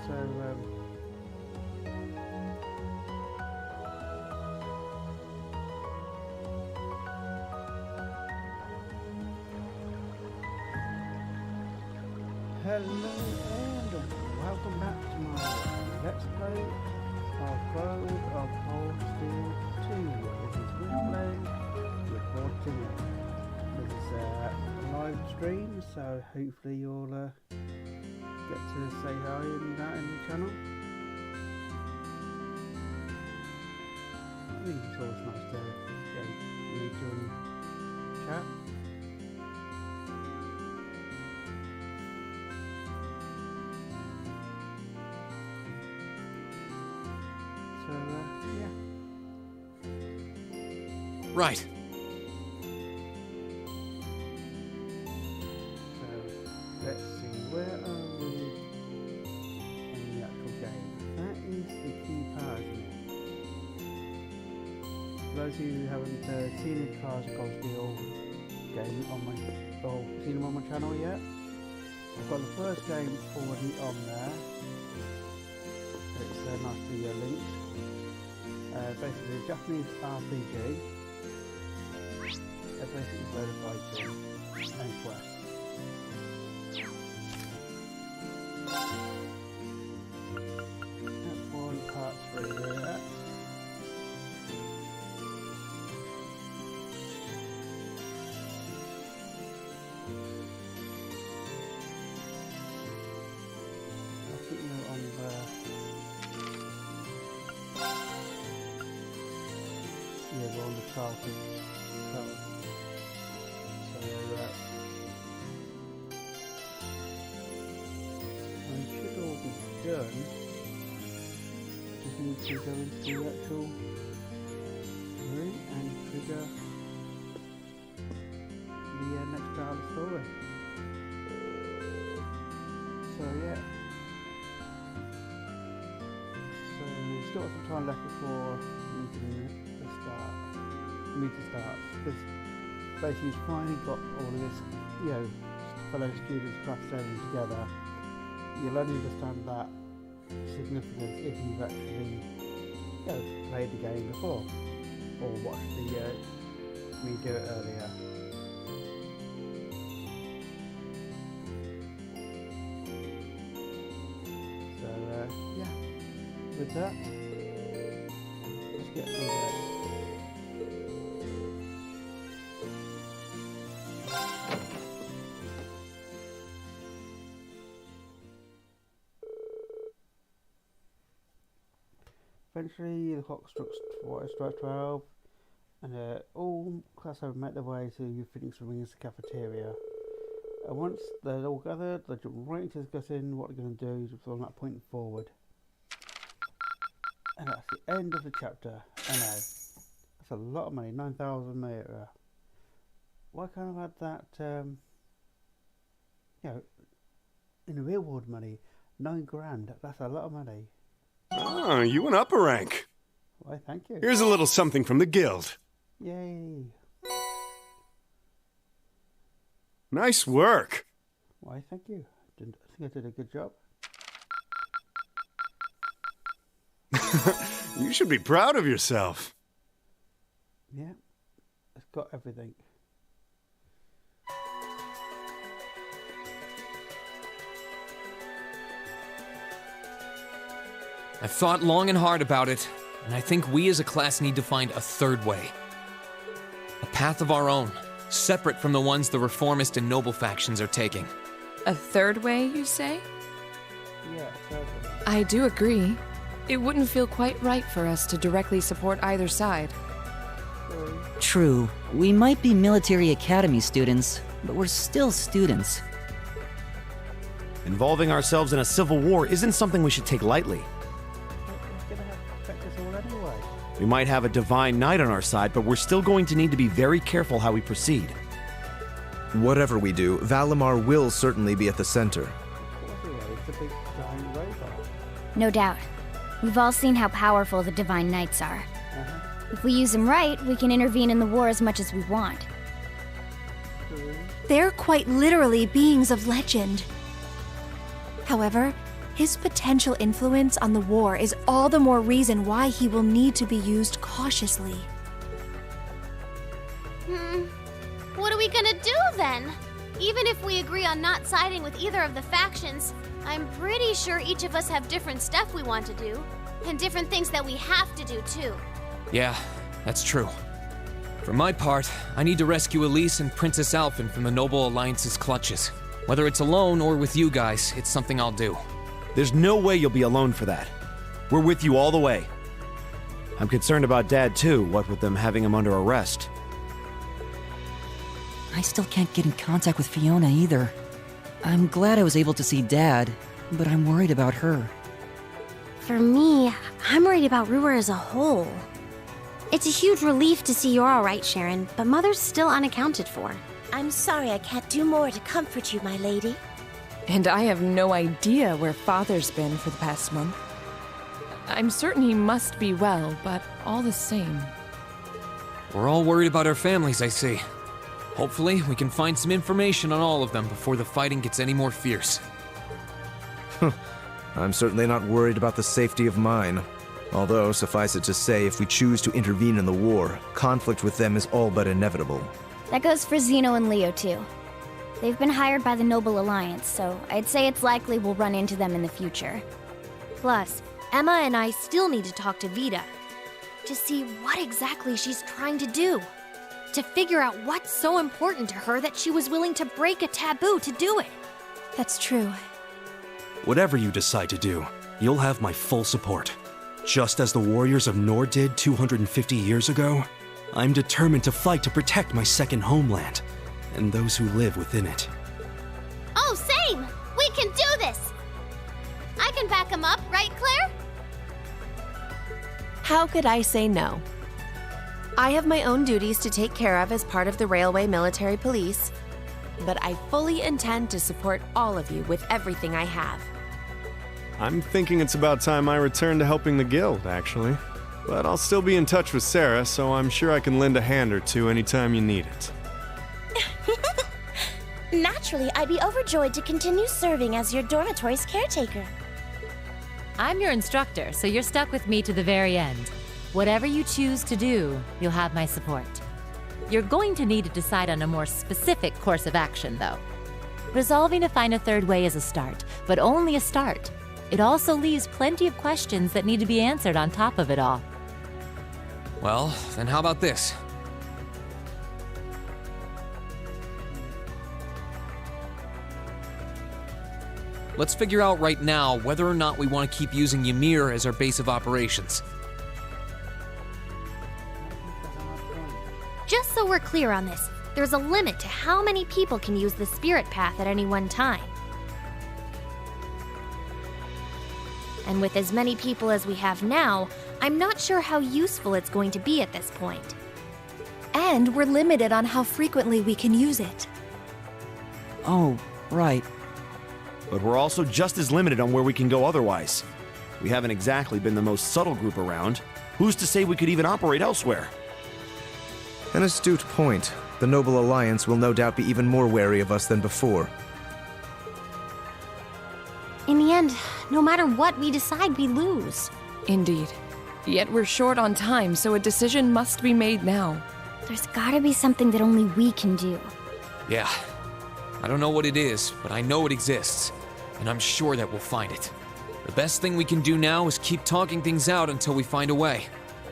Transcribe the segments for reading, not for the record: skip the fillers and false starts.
So, hello and welcome back to my Let's Play of Clothes of Cold Steel 2. This is Wishblend reporting it. This is a live stream, so hopefully you'll get to say hi and that in the channel. I think it's always nice to meet you and chat. So, yeah. Right. So, let's see, where are we in the actual game? That is the key part, isn't it? For those of you who haven't seen the Cars of Cold Steel game on my, or seen them on my channel yet, I've got the first game already on there. It's nice to linked. Basically a Japanese RPG. Basically loaded fighting and quests. That's one part 3 there. I think we're on the we're on the 12th. So we should all be done. Just need to go into the actual room and trigger the next part of the story. So yeah. So we've still got some time left before meeting starts, because basically you've finally got all of this, fellow students class 7 together. You'll only understand that significance if you've actually played the game before or watched me do it earlier. So yeah, with that, let's get through that. Eventually the clock strikes 12 and all class have made their way to Phoenix Remains cafeteria. And once they're all gathered, they jump right into discussing what they're going to do from that point forward. And that's the end of the chapter. I know, that's a lot of money, 9,000 meter. Why can't I have had that, in the real world money, 9 grand, that's a lot of money. Ah, you went up a rank. Why, thank you. Here's a little something from the guild. Yay. Nice work. Why, thank you. I think I did a good job. You should be proud of yourself. Yeah, it's got everything. I've thought long and hard about it, and I think we as a class need to find a third way. A path of our own, separate from the ones the reformist and noble factions are taking. A third way, you say? Yeah, totally. I do agree. It wouldn't feel quite right for us to directly support either side. True. We might be military academy students, but we're still students. Involving ourselves in a civil war isn't something we should take lightly. It's gonna affect us all anyway. We might have a divine knight on our side, but we're still going to need to be very careful how we proceed. Whatever we do, Valimar will certainly be at the center. Of course it is. It's a big giant robot. No doubt. We've all seen how powerful the Divine Knights are. If we use them right, we can intervene in the war as much as we want. They're quite literally beings of legend. However, His potential influence on the war is all the more reason why he will need to be used cautiously. What are we gonna do then? Even if we agree on not siding with either of the factions, I'm pretty sure each of us have different stuff we want to do, and different things that we have to do too. Yeah, that's true. For my part, I need to rescue Elise and Princess Alphen from the Noble Alliance's clutches. Whether it's alone or with you guys, it's something I'll do. There's no way you'll be alone for that. We're with you all the way. I'm concerned about Dad too, what with them having him under arrest. I still can't get in contact with Fiona either. I'm glad I was able to see Dad, but I'm worried about her. For me, I'm worried about Ruhr as a whole. It's a huge relief to see you're alright, Sharon, but Mother's still unaccounted for. I'm sorry I can't do more to comfort you, my lady. And I have no idea where Father's been for the past month. I'm certain he must be well, but all the same. We're all worried about our families, I see. Hopefully, we can find some information on all of them before the fighting gets any more fierce. I'm certainly not worried about the safety of mine. Although, suffice it to say, if we choose to intervene in the war, conflict with them is all but inevitable. That goes for Zeno and Leo, too. They've been hired by the Noble Alliance, so I'd say it's likely we'll run into them in the future. Plus, Emma and I still need to talk to Vita to see what exactly she's trying to do. To figure out what's so important to her that she was willing to break a taboo to do it. That's true. Whatever you decide to do, you'll have my full support. Just as the warriors of Nord did 250 years ago, I'm determined to fight to protect my second homeland and those who live within it. Oh, same! We can do this! I can back him up, right, Claire? How could I say no? I have my own duties to take care of as part of the Railway Military Police, but I fully intend to support all of you with everything I have. I'm thinking it's about time I return to helping the guild, actually. But I'll still be in touch with Sarah, so I'm sure I can lend a hand or two anytime you need it. Naturally, I'd be overjoyed to continue serving as your dormitory's caretaker. I'm your instructor, so you're stuck with me to the very end. Whatever you choose to do, you'll have my support. You're going to need to decide on a more specific course of action, though. Resolving to find a third way is a start, but only a start. It also leaves plenty of questions that need to be answered on top of it all. Well, then how about this? Let's figure out right now whether or not we want to keep using Ymir as our base of operations. Just so we're clear on this, there's a limit to how many people can use the spirit path at any one time. And with as many people as we have now, I'm not sure how useful it's going to be at this point. And we're limited on how frequently we can use it. Oh, right. But we're also just as limited on where we can go otherwise. We haven't exactly been the most subtle group around. Who's to say we could even operate elsewhere? An astute point. The Noble Alliance will no doubt be even more wary of us than before. In the end, no matter what we decide, we lose. Indeed. Yet we're short on time, so a decision must be made now. There's gotta be something that only we can do. Yeah. I don't know what it is, but I know it exists. And I'm sure that we'll find it. The best thing we can do now is keep talking things out until we find a way.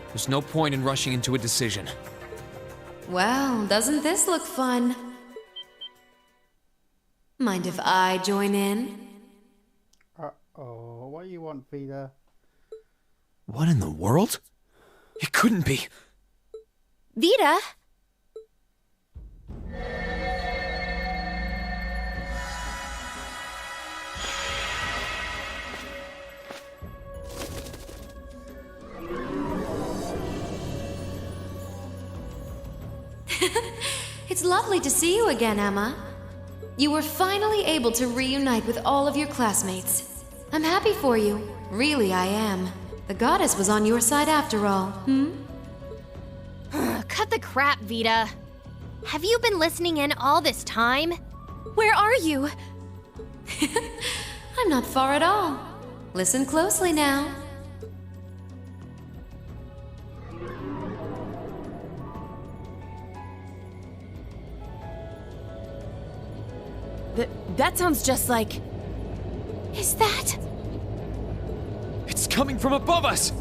There's no point in rushing into a decision. Well, doesn't this look fun? Mind if I join in? Uh-oh, what do you want, Vita? What in the world? It couldn't be. Vita? It's lovely to see you again, Emma. You were finally able to reunite with all of your classmates. I'm happy for you. Really, I am. The goddess was on your side after all, Cut the crap, Vita. Have you been listening in all this time? Where are you? I'm not far at all. Listen closely now. That sounds just like... Is that? It's coming from above us!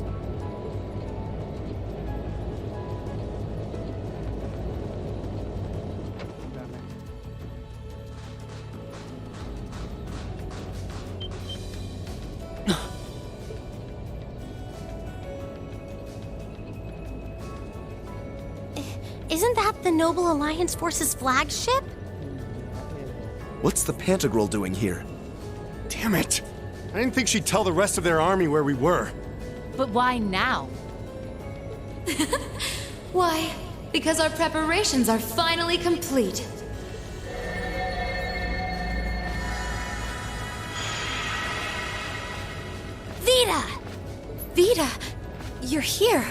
Isn't that the Noble Alliance Force's flagship? What's the Pantagruel doing here? Damn it! I didn't think she'd tell the rest of their army where we were. But why now? Why? Because our preparations are finally complete. Vita! Vita, you're here.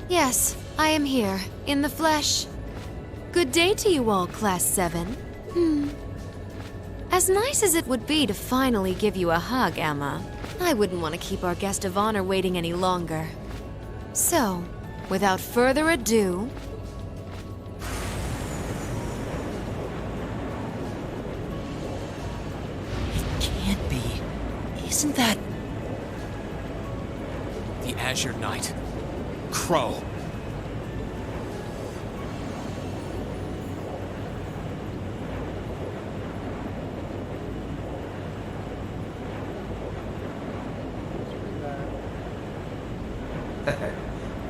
Yes, I am here, in the flesh. Good day to you all, Class 7. As nice as it would be to finally give you a hug, Emma, I wouldn't want to keep our guest of honor waiting any longer. So, without further ado... It can't be. Isn't that... The Azure Knight. Crow.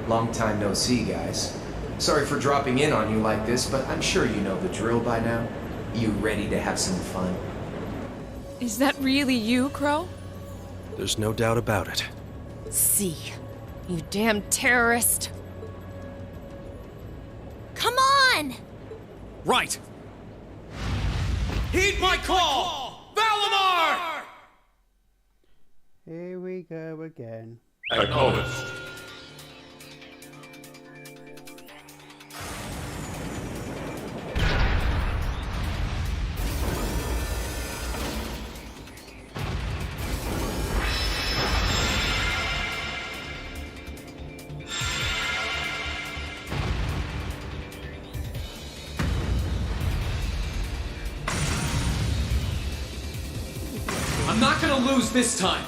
Long time no see, guys. Sorry for dropping in on you like this, but I'm sure you know the drill by now. You ready to have some fun? Is that really you, Crow? There's no doubt about it. See. You damn terrorist. Come on! Right! Heed my call! Valimar! Here we go again. Acknowledged. I'm not gonna lose this time!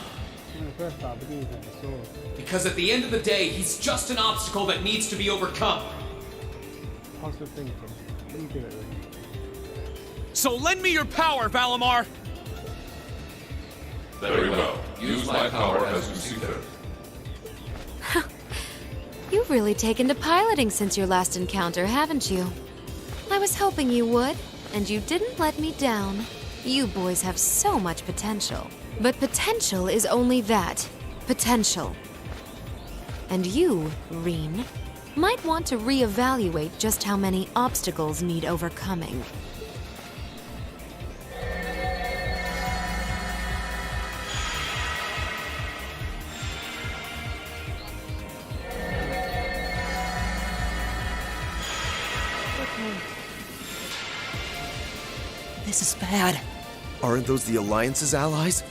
First I believe in the sword. Because at the end of the day, he's just an obstacle that needs to be overcome. Positive thinking. What do you do it with? So lend me your power, Valimar! Very well. Use my power as you see fit. You've really taken to piloting since your last encounter, haven't you? I was hoping you would, and you didn't let me down. You boys have so much potential. But potential is only that. Potential. And you, Reen, might want to reevaluate just how many obstacles need overcoming. This is bad. Aren't those the Alliance's allies?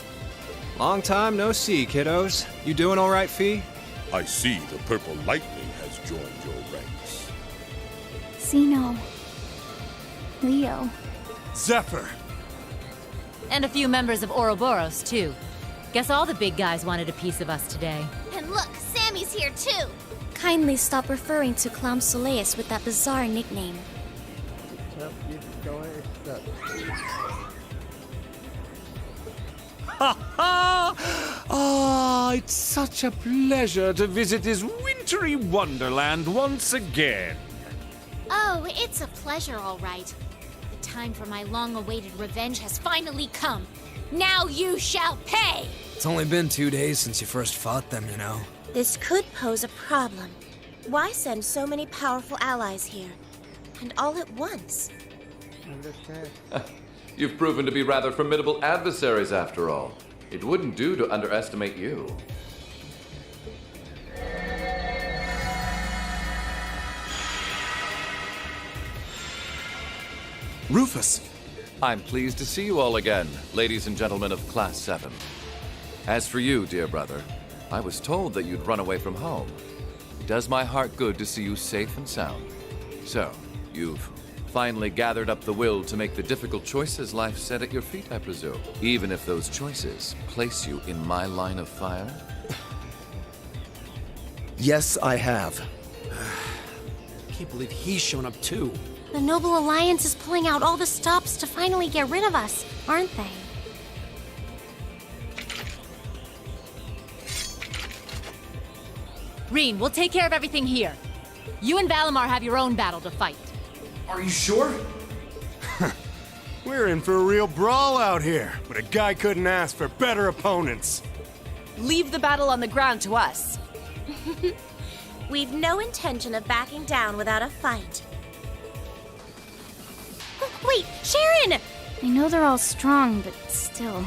Long time no see, kiddos. You doing all right, Fee? I see the Purple Lightning has joined your ranks. Zeno. Leo. Zephyr! And a few members of Ouroboros, too. Guess all the big guys wanted a piece of us today. And look, Sammy's here too! Kindly stop referring to Clown Soleus with that bizarre nickname. Ah, it's such a pleasure to visit this wintry wonderland once again. Oh, it's a pleasure, all right. The time for my long-awaited revenge has finally come. Now you shall pay! It's only been 2 days since you first fought them, you know. This could pose a problem. Why send so many powerful allies here? And all at once? You've proven to be rather formidable adversaries after all. It wouldn't do to underestimate you. Rufus! I'm pleased to see you all again, ladies and gentlemen of Class 7. As for you, dear brother, I was told that you'd run away from home. It does my heart good to see you safe and sound. So, you've finally gathered up the will to make the difficult choices life set at your feet, I presume. Even if those choices place you in my line of fire? Yes, I have. Can't believe he's shown up too. The Noble Alliance is pulling out all the stops to finally get rid of us, aren't they? Reen, we'll take care of everything here. You and Valimar have your own battle to fight. Are you sure? We're in for a real brawl out here, but a guy couldn't ask for better opponents. Leave the battle on the ground to us. We've no intention of backing down without a fight. Wait, Sharon! I know they're all strong, but still.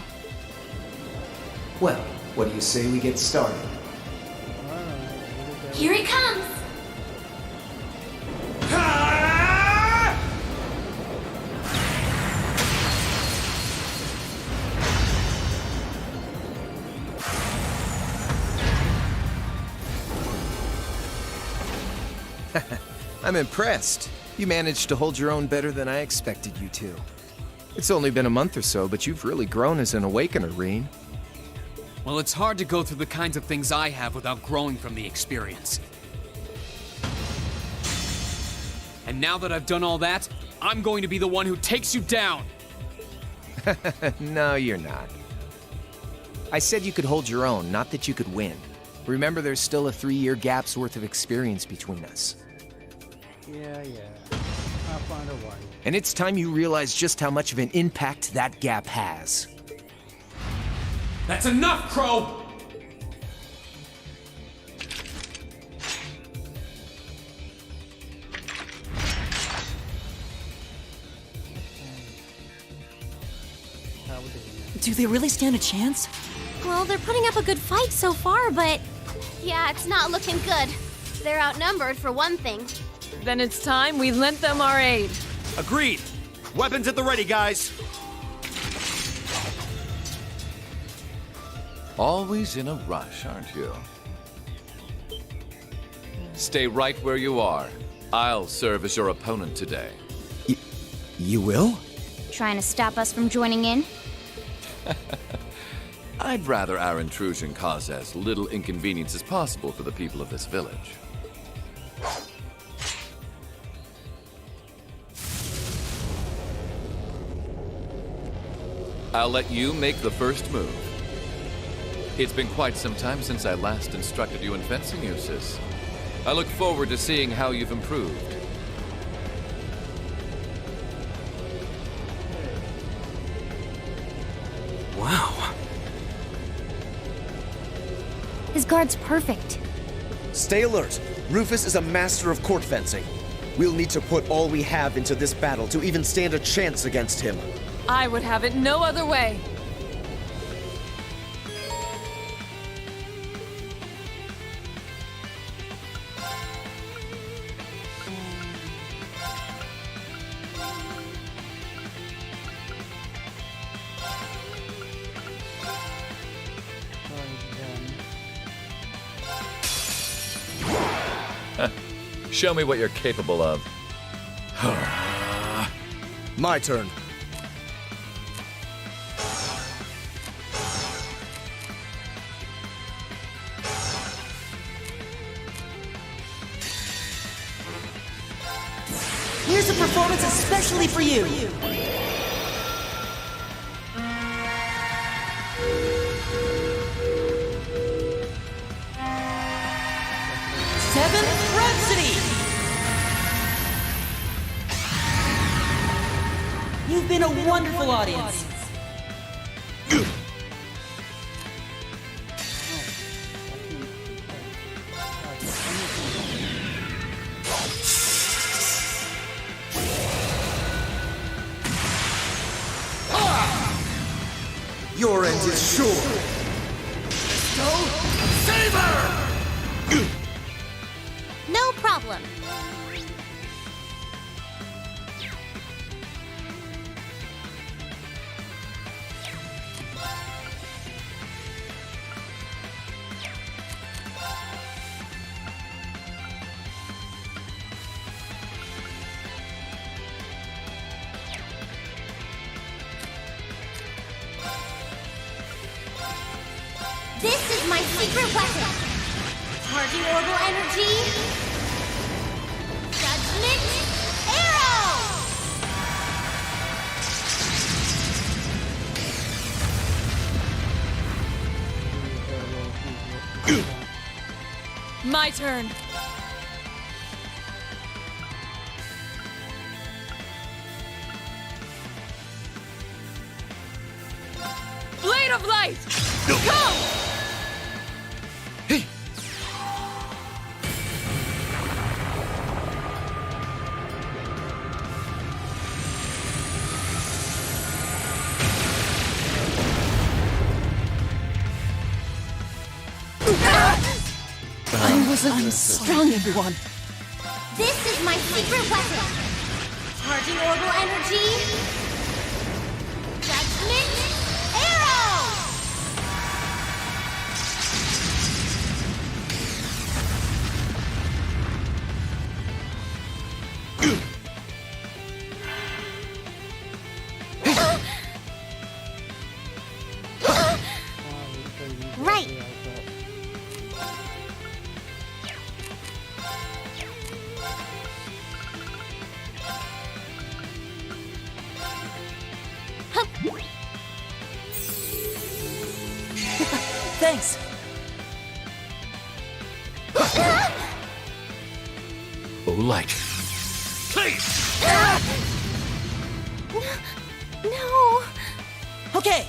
Well, what do you say we get started? Here he comes! I'm impressed. You managed to hold your own better than I expected you to. It's only been a month or so, but you've really grown as an Awakener, Reen. Well, it's hard to go through the kinds of things I have without growing from the experience. And now that I've done all that, I'm going to be the one who takes you down! No, you're not. I said you could hold your own, not that you could win. Remember, there's still a 3-year gap's worth of experience between us. Yeah. I'll find a way. And it's time you realize just how much of an impact that gap has. That's enough, Crow! Do they really stand a chance? Well, they're putting up a good fight so far, but... Yeah, it's not looking good. They're outnumbered, for one thing. Then it's time we lent them our aid. Agreed. Weapons at the ready, guys. Always in a rush, aren't you? Stay right where you are. I'll serve as your opponent today. You will? Trying to stop us from joining in? I'd rather our intrusion cause as little inconvenience as possible for the people of this village. I'll let you make the first move. It's been quite some time since I last instructed you in fencing uses. I look forward to seeing how you've improved. Wow. His guard's perfect. Stay alert. Rufus is a master of court fencing. We'll need to put all we have into this battle to even stand a chance against him. I would have it no other way. Show me what you're capable of. My turn. Here's a performance especially for you. Seventh Rhapsody! You've been a wonderful audience. Your end is sure. Go! Saber! No problem. This is my secret weapon. Charging orbital energy. Judgment arrow! My turn. Blade of light! Come! Hey! I wasn't strong, everyone. This is my secret weapon. Charging orbital energy. Judgment arrow! Right. Thanks. Oh, light. No. Okay.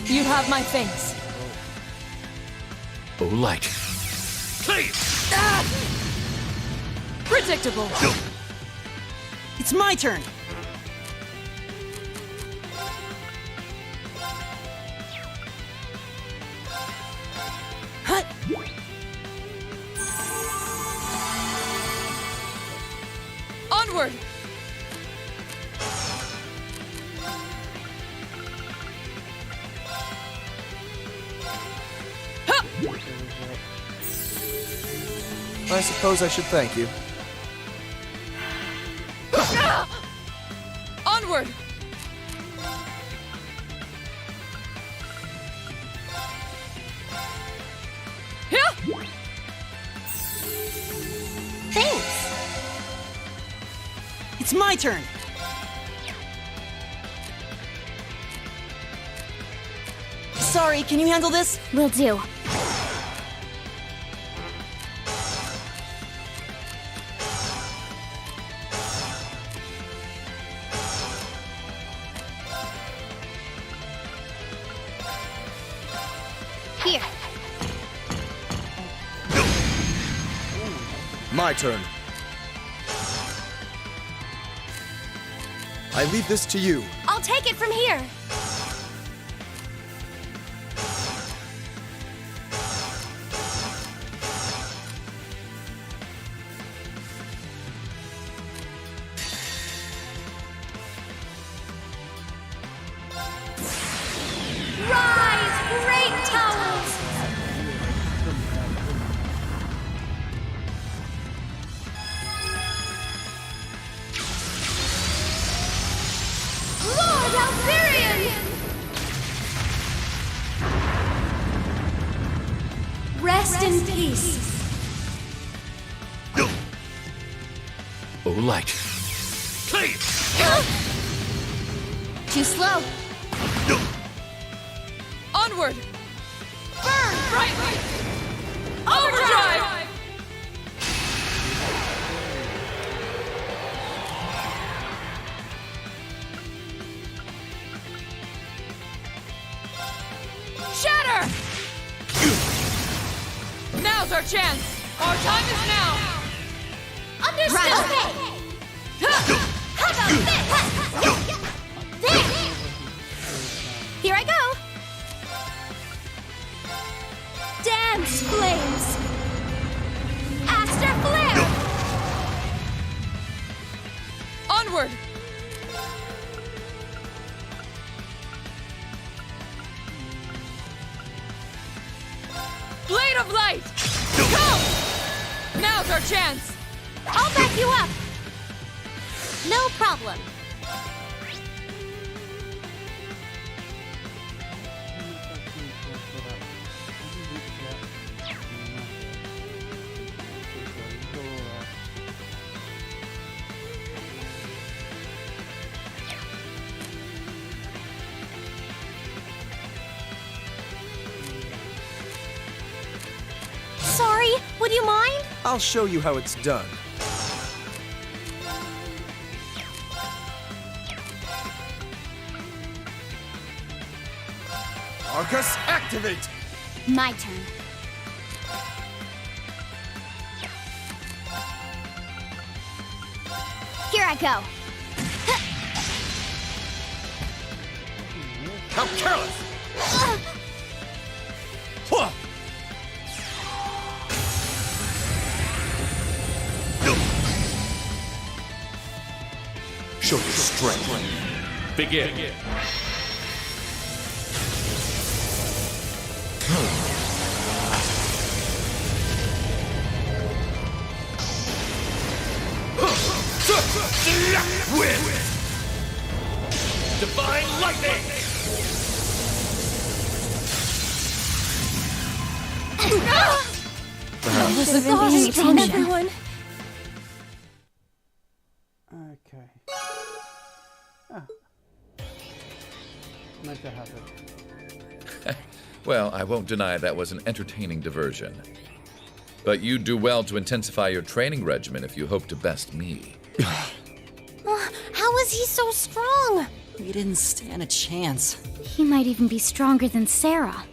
You have my thanks. Oh, light. Predictable. It's my turn. Hut. Onward. I suppose I should thank you. Onward. Thanks. It's my turn. Sorry, can you handle this? Will do. Here. My turn. I leave this to you. I'll take it from here. Rise, great towers! Lord Alfarian! Rest in peace. Oh, light. Too slow. Onward. Burn brightly. Overdrive. Shatter. Now's our chance. Our time is now. Understood. Right. How about this? There. Here I go. Dance flames. Aster flare. Onward. Blade of Light! Come! Now's our chance! I'll back you up! No problem. Sorry, would you mind? I'll show you how it's done. Arcus, activate! My turn. Here I go. How careless! Show your strength. Begin. Wind! Divine lightning! Sorry, everyone. Okay. Ah. Meant to happen. Well, I won't deny that was an entertaining diversion. But you'd do well to intensify your training regimen if you hope to best me. How is he so strong? We didn't stand a chance. He might even be stronger than Sarah.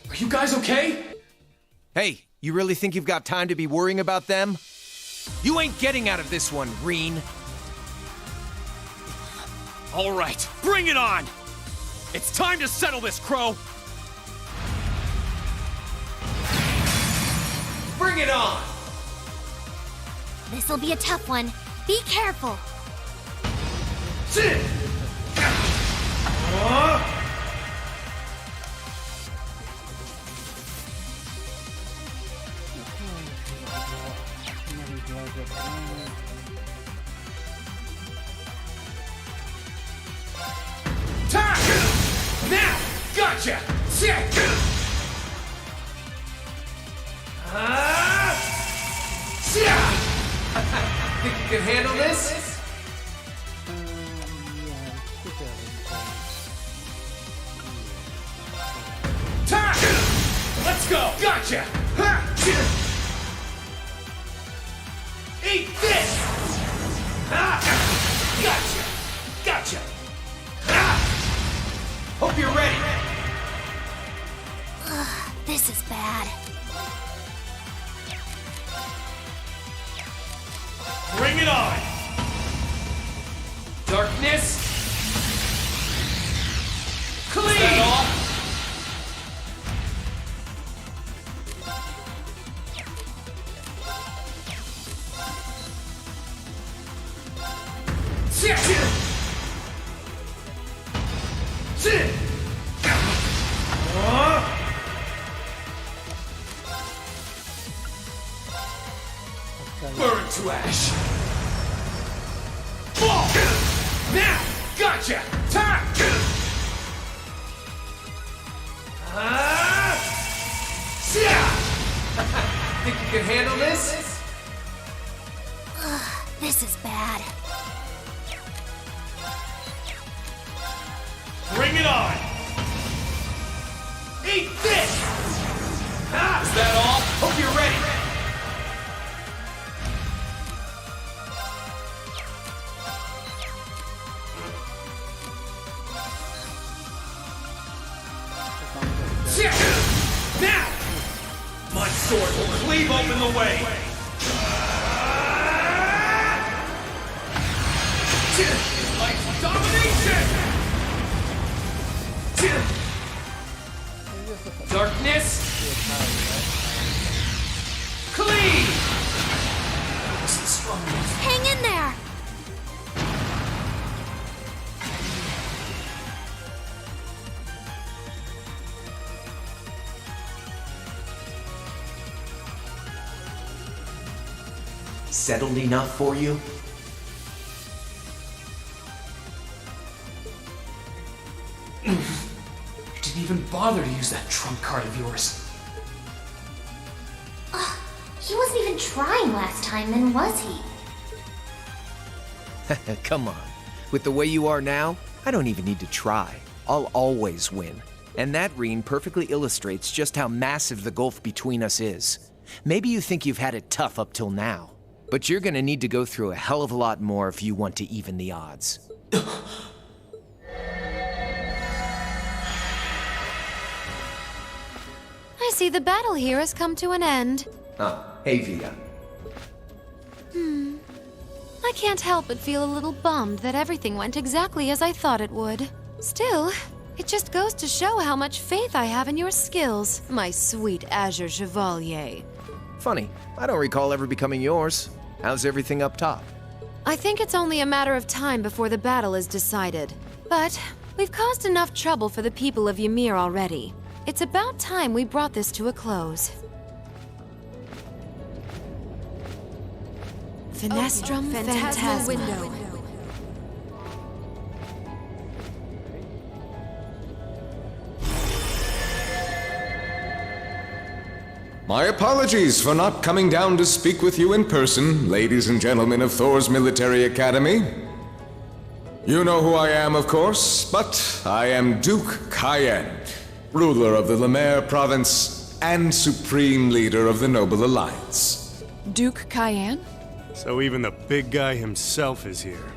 Are you guys okay? Hey, you really think you've got time to be worrying about them? You ain't getting out of this one, Reen. All right, bring it on! It's time to settle this, Crow! Bring it on! This'll be a tough one. Be careful. Sit! Now! Gotcha! Check! Think you can handle this? Let's go! Gotcha! Eat this! Gotcha! Gotcha! Hope you're ready! This is bad. Bring it on! Darkness! Clean! Is that all? Burn to ash! Fall! Now! Gotcha! Time! Think you can handle this? This is bad. Bring it on! Eat this! Is that all? Hope you're ready! Now! My sword will cleave open the way! Like domination! Darkness! Clean! Hang in there! settled enough for you? You didn't even bother to use that trump card of yours. He wasn't even trying last time, then was he? Come on. With the way you are now, I don't even need to try. I'll always win. And that ring perfectly illustrates just how massive the gulf between us is. Maybe you think you've had it tough up till now, but you're gonna need to go through a hell of a lot more if you want to even the odds. I see the battle here has come to an end. Hey, Via. I can't help but feel a little bummed that everything went exactly as I thought it would. Still, it just goes to show how much faith I have in your skills, my sweet Azure Chevalier. Funny, I don't recall ever becoming yours. How's everything up top? I think it's only a matter of time before the battle is decided. But we've caused enough trouble for the people of Ymir already. It's about time we brought this to a close. Finestrum Phantasma Window. My apologies for not coming down to speak with you in person, ladies and gentlemen of Thor's Military Academy. You know who I am, of course, but I am Duke Cayenne, ruler of the Lemaire province and supreme leader of the Noble Alliance. Duke Cayenne? So even the big guy himself is here.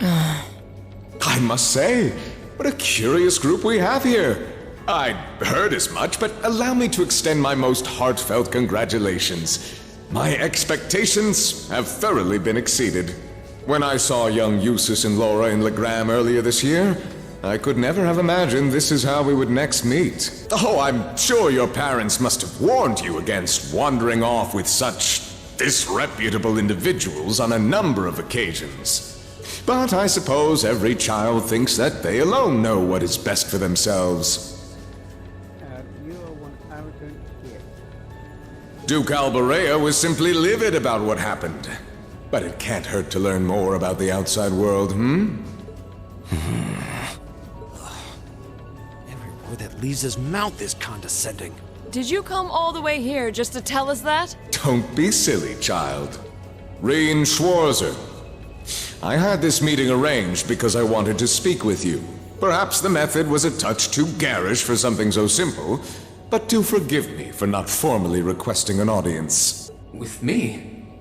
I must say, what a curious group we have here. I'd heard as much, but allow me to extend my most heartfelt congratulations. My expectations have thoroughly been exceeded. When I saw young Eustace and Laura in Legram earlier this year, I could never have imagined this is how we would next meet. Oh, I'm sure your parents must have warned you against wandering off with such disreputable individuals on a number of occasions. But I suppose every child thinks that they alone know what is best for themselves. You are one arrogant kid. Duke Alberea was simply livid about what happened. But it can't hurt to learn more about the outside world, Every word that leaves his mouth is condescending. Did you come all the way here just to tell us that? Don't be silly, child. Reen Schwarzer. I had this meeting arranged because I wanted to speak with you. Perhaps the method was a touch too garish for something so simple, but do forgive me for not formally requesting an audience. With me?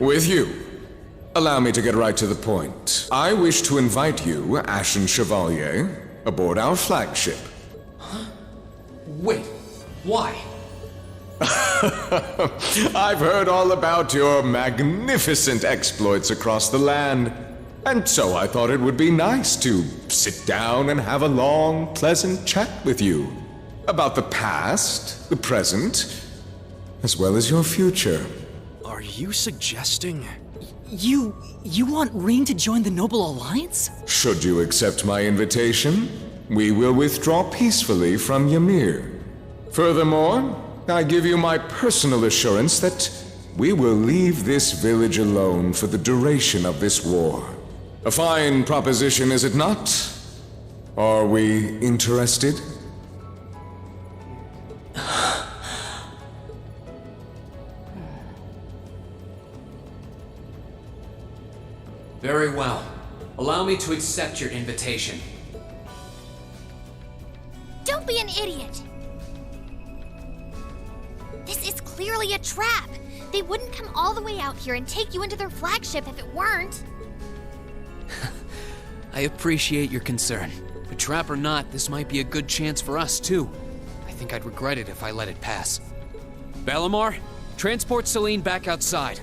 With you. Allow me to get right to the point. I wish to invite you, Ashen Chevalier, aboard our flagship. Wait, why? I've heard all about your magnificent exploits across the land, and so I thought it would be nice to sit down and have a long, pleasant chat with you about the past, the present, as well as your future. Are you suggesting? You want Ring to join the Noble Alliance? Should you accept my invitation, we will withdraw peacefully from Ymir. Furthermore, I give you my personal assurance that we will leave this village alone for the duration of this war. A fine proposition, is it not? Are we interested? Very well. Allow me to accept your invitation. Don't be an idiot! This is clearly a trap. They wouldn't come all the way out here and take you into their flagship if it weren't. I appreciate your concern. But trap or not, this might be a good chance for us, too. I think I'd regret it if I let it pass. Balamar, transport Celine back outside.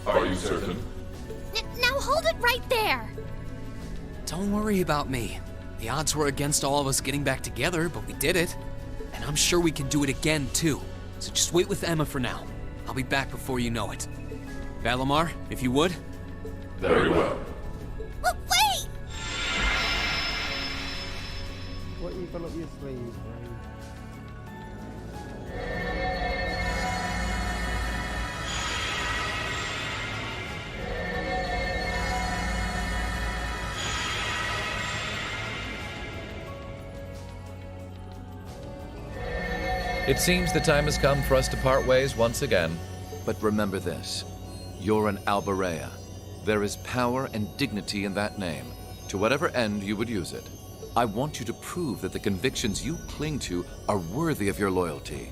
Are you certain? Now hold it right there! Don't worry about me. The odds were against all of us getting back together, but we did it. And I'm sure we can do it again, too. So just wait with Emma for now. I'll be back before you know it. Balamar, if you would. Very well. Wait! What you got up your sleeve, Ray? It seems the time has come for us to part ways once again. But remember this. You're an Albarea. There is power and dignity in that name, to whatever end you would use it. I want you to prove that the convictions you cling to are worthy of your loyalty.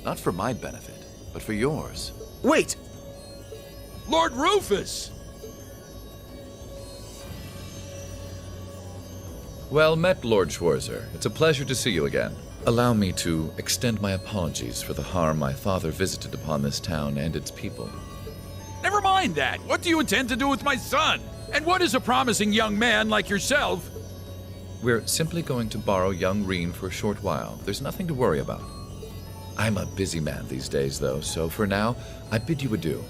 Not for my benefit, but for yours. Wait! Lord Rufus! Well met, Lord Schwarzer. It's a pleasure to see you again. Allow me to extend my apologies for the harm my father visited upon this town and its people. Never mind that. What do you intend to do with my son? And what is a promising young man like yourself? We're simply going to borrow young Reen for a short while. There's nothing to worry about. I'm a busy man these days, though, so for now, I bid you adieu.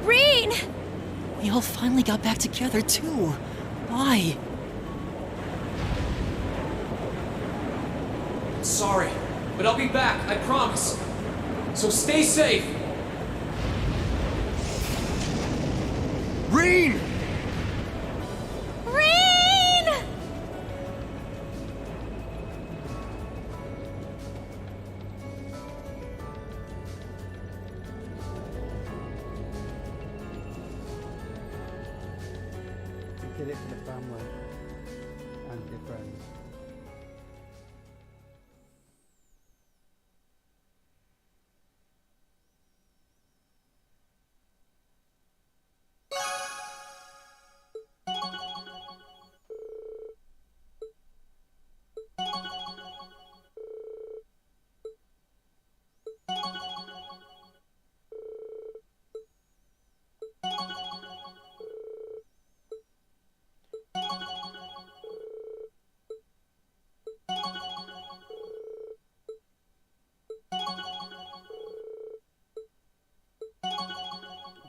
Reen! We all finally got back together, too. Why? Sorry, but I'll be back, I promise. So stay safe. Reen! Reen! Did it for the family and your friends.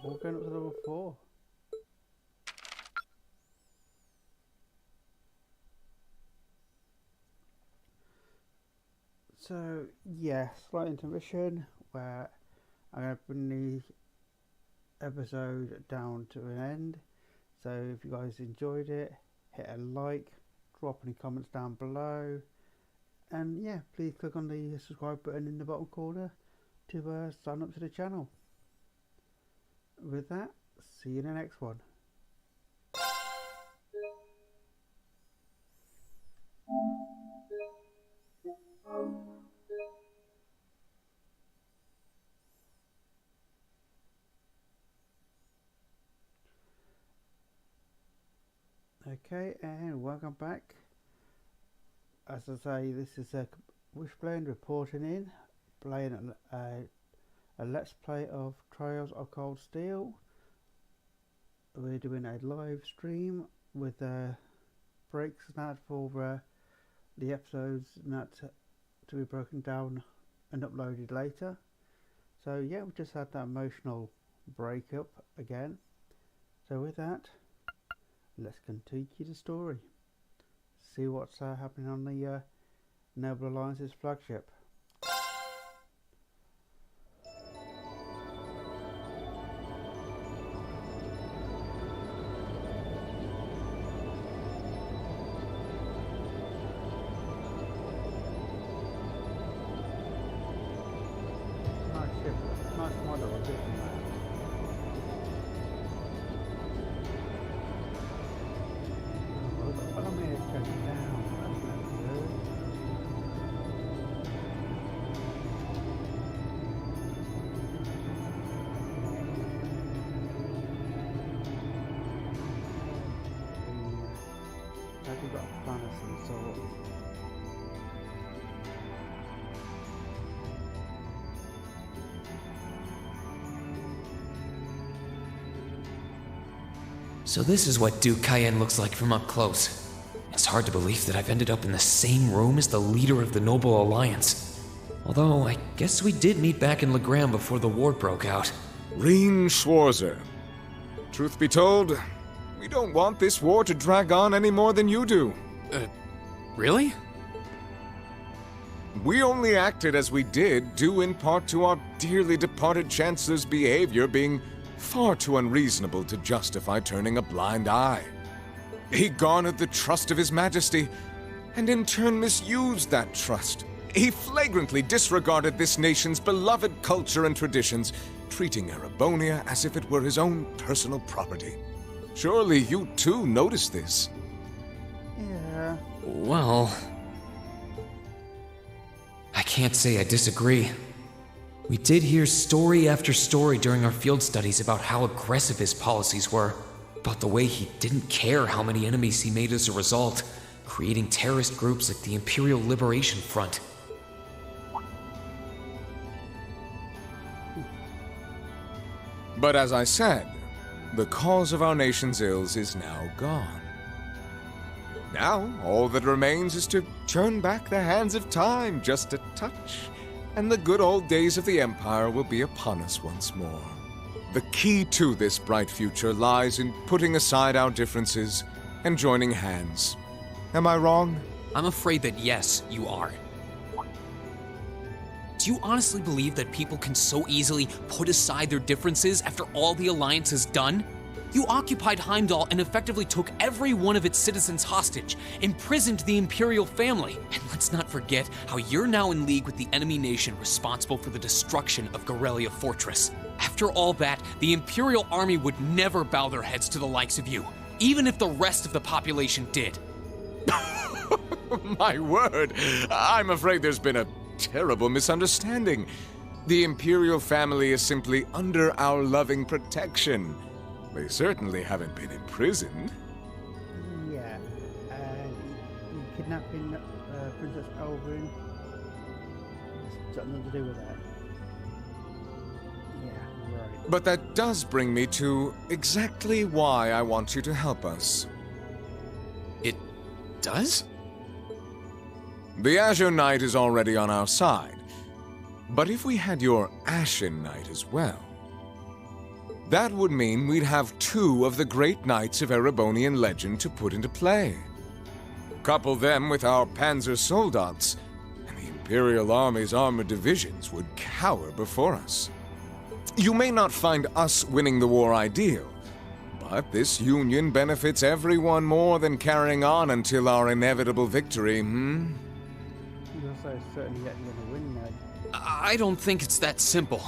We're going up to level 4. So, yeah, slight intermission where I'm going to bring the episode down to an end. So, if you guys enjoyed it, hit a like, drop any comments down below, and yeah, please click on the subscribe button in the bottom corner to sign up to the channel. With that, see you in the next one. Okay, and welcome back. As I say, this is a Wishblend reporting in, playing a let's play of Trials of Cold Steel. We're doing a live stream with breaks now for the episodes not to be broken down and uploaded later. So yeah, we just had that emotional breakup again. So with that, let's continue the story. See what's happening on the Noble Alliance's flagship. Nice model, isn't it? Oh, I'm going to turn it down. That's not good. Have you got a plan of some sort? So this is what Duke Cayenne looks like from up close. It's hard to believe that I've ended up in the same room as the leader of the Noble Alliance. Although, I guess we did meet back in Legram before the war broke out. Reen Schwarzer. Truth be told, we don't want this war to drag on any more than you do. Really? We only acted as we did, due in part to our dearly departed Chancellor's behavior being far too unreasonable to justify turning a blind eye. He garnered the trust of His Majesty, and in turn misused that trust. He flagrantly disregarded this nation's beloved culture and traditions, treating Erebonia as if it were his own personal property. Surely you too noticed this. Yeah. Well, I can't say I disagree. We did hear story after story during our field studies about how aggressive his policies were, about the way he didn't care how many enemies he made as a result, creating terrorist groups like the Imperial Liberation Front. But as I said, the cause of our nation's ills is now gone. Now, all that remains is to turn back the hands of time just a touch, and the good old days of the Empire will be upon us once more. The key to this bright future lies in putting aside our differences and joining hands. Am I wrong? I'm afraid that yes, you are. Do you honestly believe that people can so easily put aside their differences after all the Alliance has done? You occupied Heimdall and effectively took every one of its citizens hostage, imprisoned the Imperial family, and let's not forget how you're now in league with the enemy nation responsible for the destruction of Gorelia Fortress. After all that, the Imperial army would never bow their heads to the likes of you, even if the rest of the population did. My word, I'm afraid there's been a terrible misunderstanding. The Imperial family is simply under our loving protection. They certainly haven't been imprisoned. Yeah. Kidnapping Princess Elvin. It's got nothing to do with that. Yeah, right. But that does bring me to exactly why I want you to help us. It does? The Azure Knight is already on our side. But if we had your Ashen Knight as well, that would mean we'd have two of the great knights of Erebonian legend to put into play. Couple them with our Panzer Soldats, and the Imperial Army's armored divisions would cower before us. You may not find us winning the war ideal, but this union benefits everyone more than carrying on until our inevitable victory, You're so certain you're going to win, Ned. I don't think it's that simple.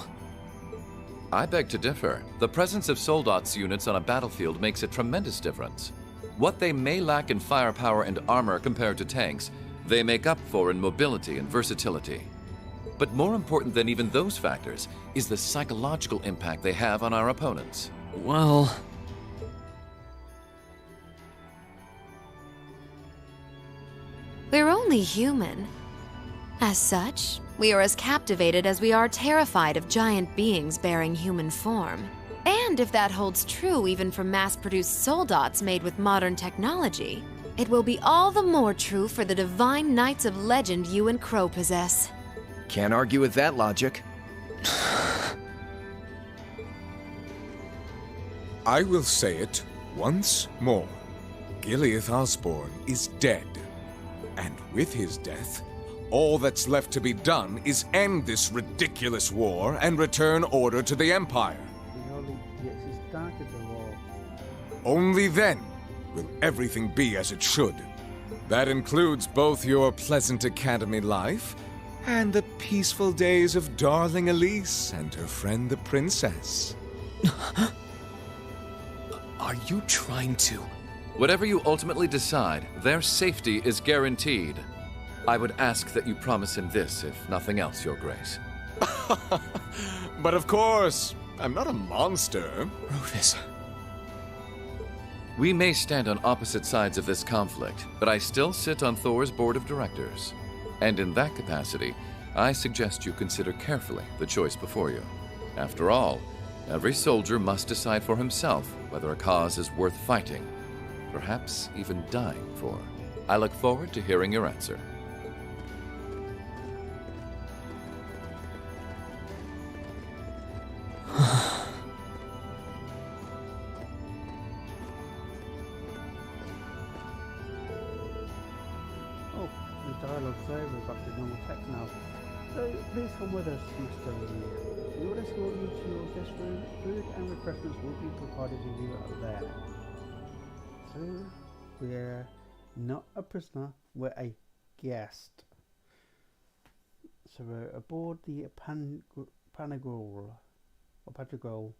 I beg to differ. The presence of Soldats units on a battlefield makes a tremendous difference. What they may lack in firepower and armor compared to tanks, they make up for in mobility and versatility. But more important than even those factors is the psychological impact they have on our opponents. Well... We're only human. As such, we are as captivated as we are terrified of giant beings bearing human form. And if that holds true even for mass-produced soldats made with modern technology, it will be all the more true for the divine knights of legend you and Crow possess. Can't argue with that logic. I will say it once more. Gileath Osborne is dead. And with his death, all that's left to be done is end this ridiculous war and return order to the Empire. He only started the war. Only then will everything be as it should. That includes both your pleasant academy life and the peaceful days of darling Elise and her friend the princess. Are you trying to... Whatever you ultimately decide, their safety is guaranteed. I would ask that you promise him this, if nothing else, Your Grace. But of course, I'm not a monster. Rufus. We may stand on opposite sides of this conflict, but I still sit on Thor's board of directors. And in that capacity, I suggest you consider carefully the choice before you. After all, every soldier must decide for himself whether a cause is worth fighting, perhaps even dying for. I look forward to hearing your answer. Oh, the dialogue's So we've got the normal text now. So please come with us, Mr. Lee. We will escort you to your guest room. Food and refreshments will be provided to you there. So we're not a prisoner, we're a guest. So we're aboard the Panagol. Or Patragol.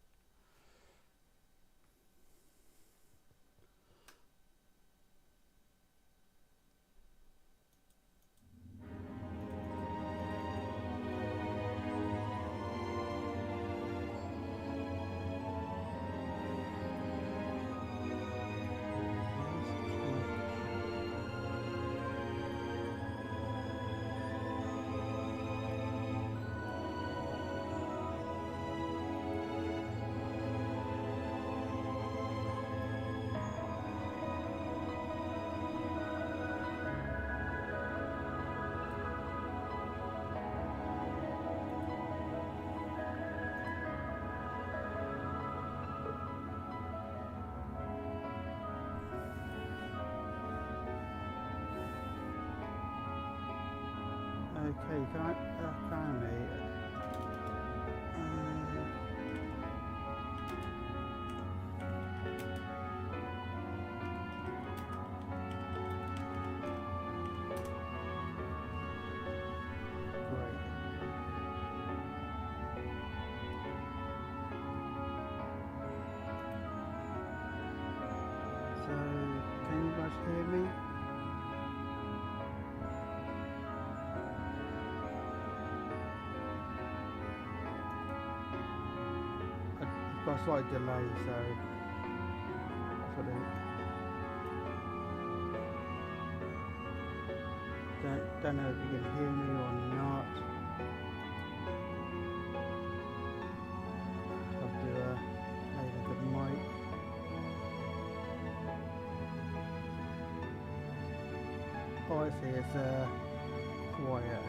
Okay, can I So, can you guys hear me? I've got a slight delay, so that's what don't know if you can hear me or not. I'll do maybe the mic. Oh, I see, it's quiet.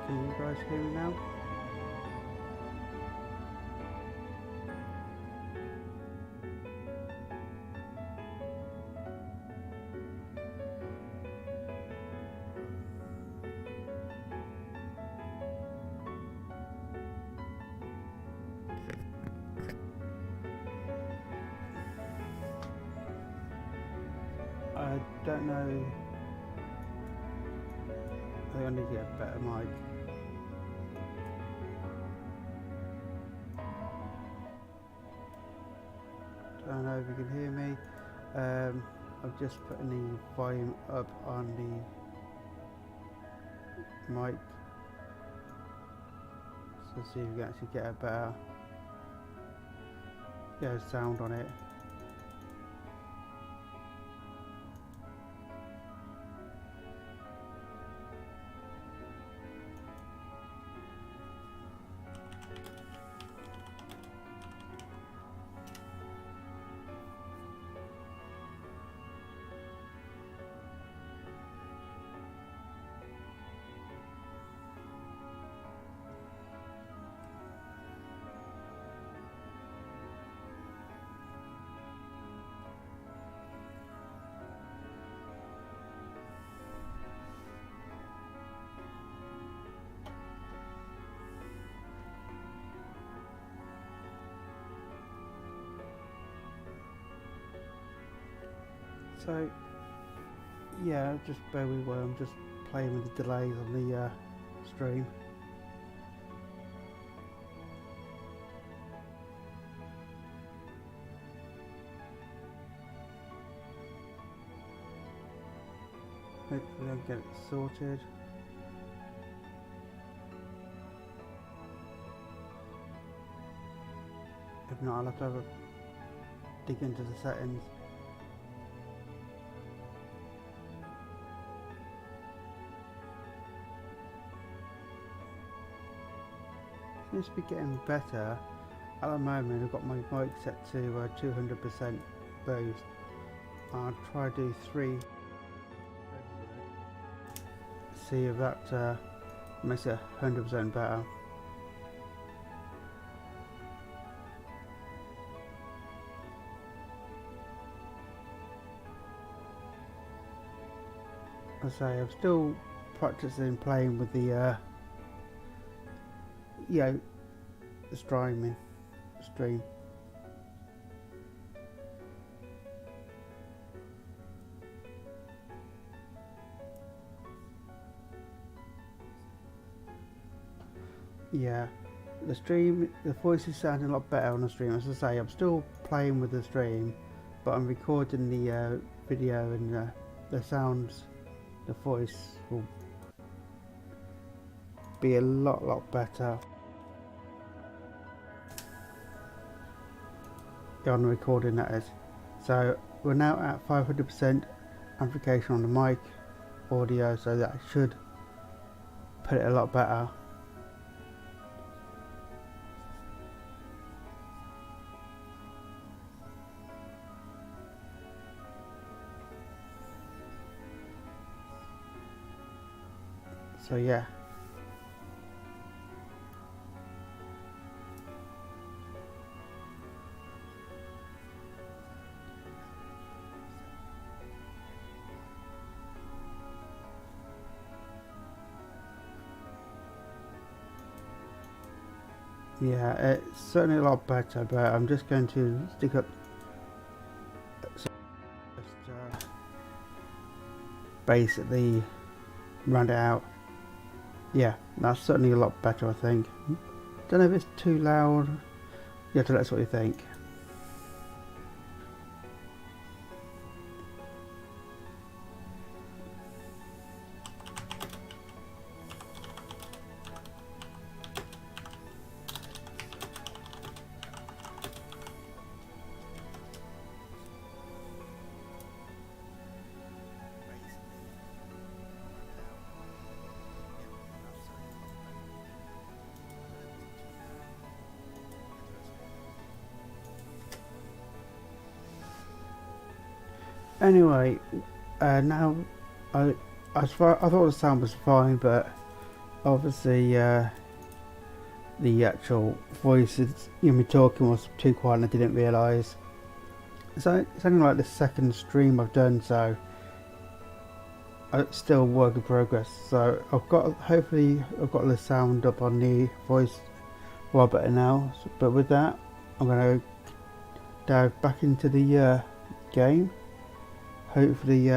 Can you guys hear me now? I don't know. I think I need to get a better mic. Don't know if you can hear me. I'm just putting the volume up on the mic. So see if you can actually get a better sound on it. So, yeah, just bear with me while I'm just playing with the delays on the stream. Hopefully I'll get it sorted. If not, I'll have to have a dig into the settings. Seems to be getting better. At the moment I've got my mic set to 200% boost. I'll try to do 3. See if that makes it 100% better. I say I'm still practicing playing with the the stream. Yeah, the voice is sounding a lot better on the stream. As I say, I'm still playing with the stream, but I'm recording the video, and the sounds, the voice will be a lot better on the recording, that is. So we're now at 500% amplification on the mic audio, so that should put it a lot better. So yeah. Yeah, it's certainly a lot better, but I'm just going to stick up, basically round it out. Yeah, that's certainly a lot better, I think. Don't know if it's too loud. You have to let us know what you think. Anyway, now I thought the sound was fine, but obviously the actual voices, me talking was too quiet, and I didn't realise. So it's only like the second stream I've done, so it's still a work in progress. So hopefully I've got the sound up on the voice a lot better now. But with that, I'm going to dive back into the game. Hopefully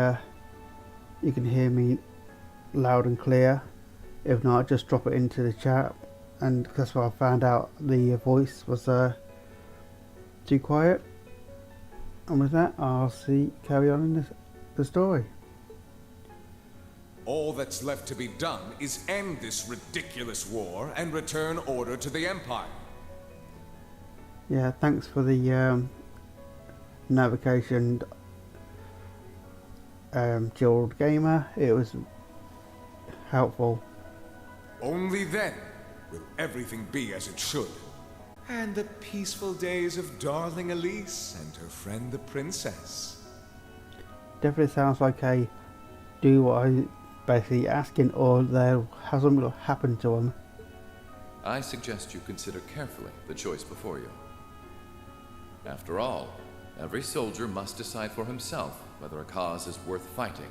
you can hear me loud and clear. If not, just drop it into the chat, and that's why I found out the voice was too quiet. And with that, I'll carry on in the story. All that's left to be done is end this ridiculous war and return order to the Empire. Yeah, thanks for the notification, Gerald Gamer. It was helpful. Only then will everything be as it should. And the peaceful days of darling Elise and her friend the princess. Definitely sounds like I do what I basically asking, or there has something happened to him. I suggest you consider carefully the choice before you. After all, every soldier must decide for himself whether a cause is worth fighting,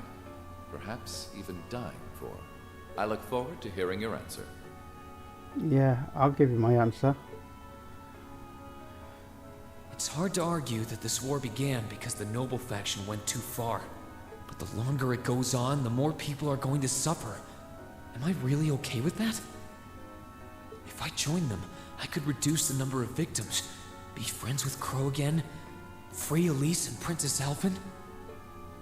perhaps even dying for. I look forward to hearing your answer. Yeah, I'll give you my answer. It's hard to argue that this war began because the noble faction went too far. But the longer it goes on, the more people are going to suffer. Am I really okay with that? If I join them, I could reduce the number of victims, be friends with Crow again, free Elise and Princess Alphen.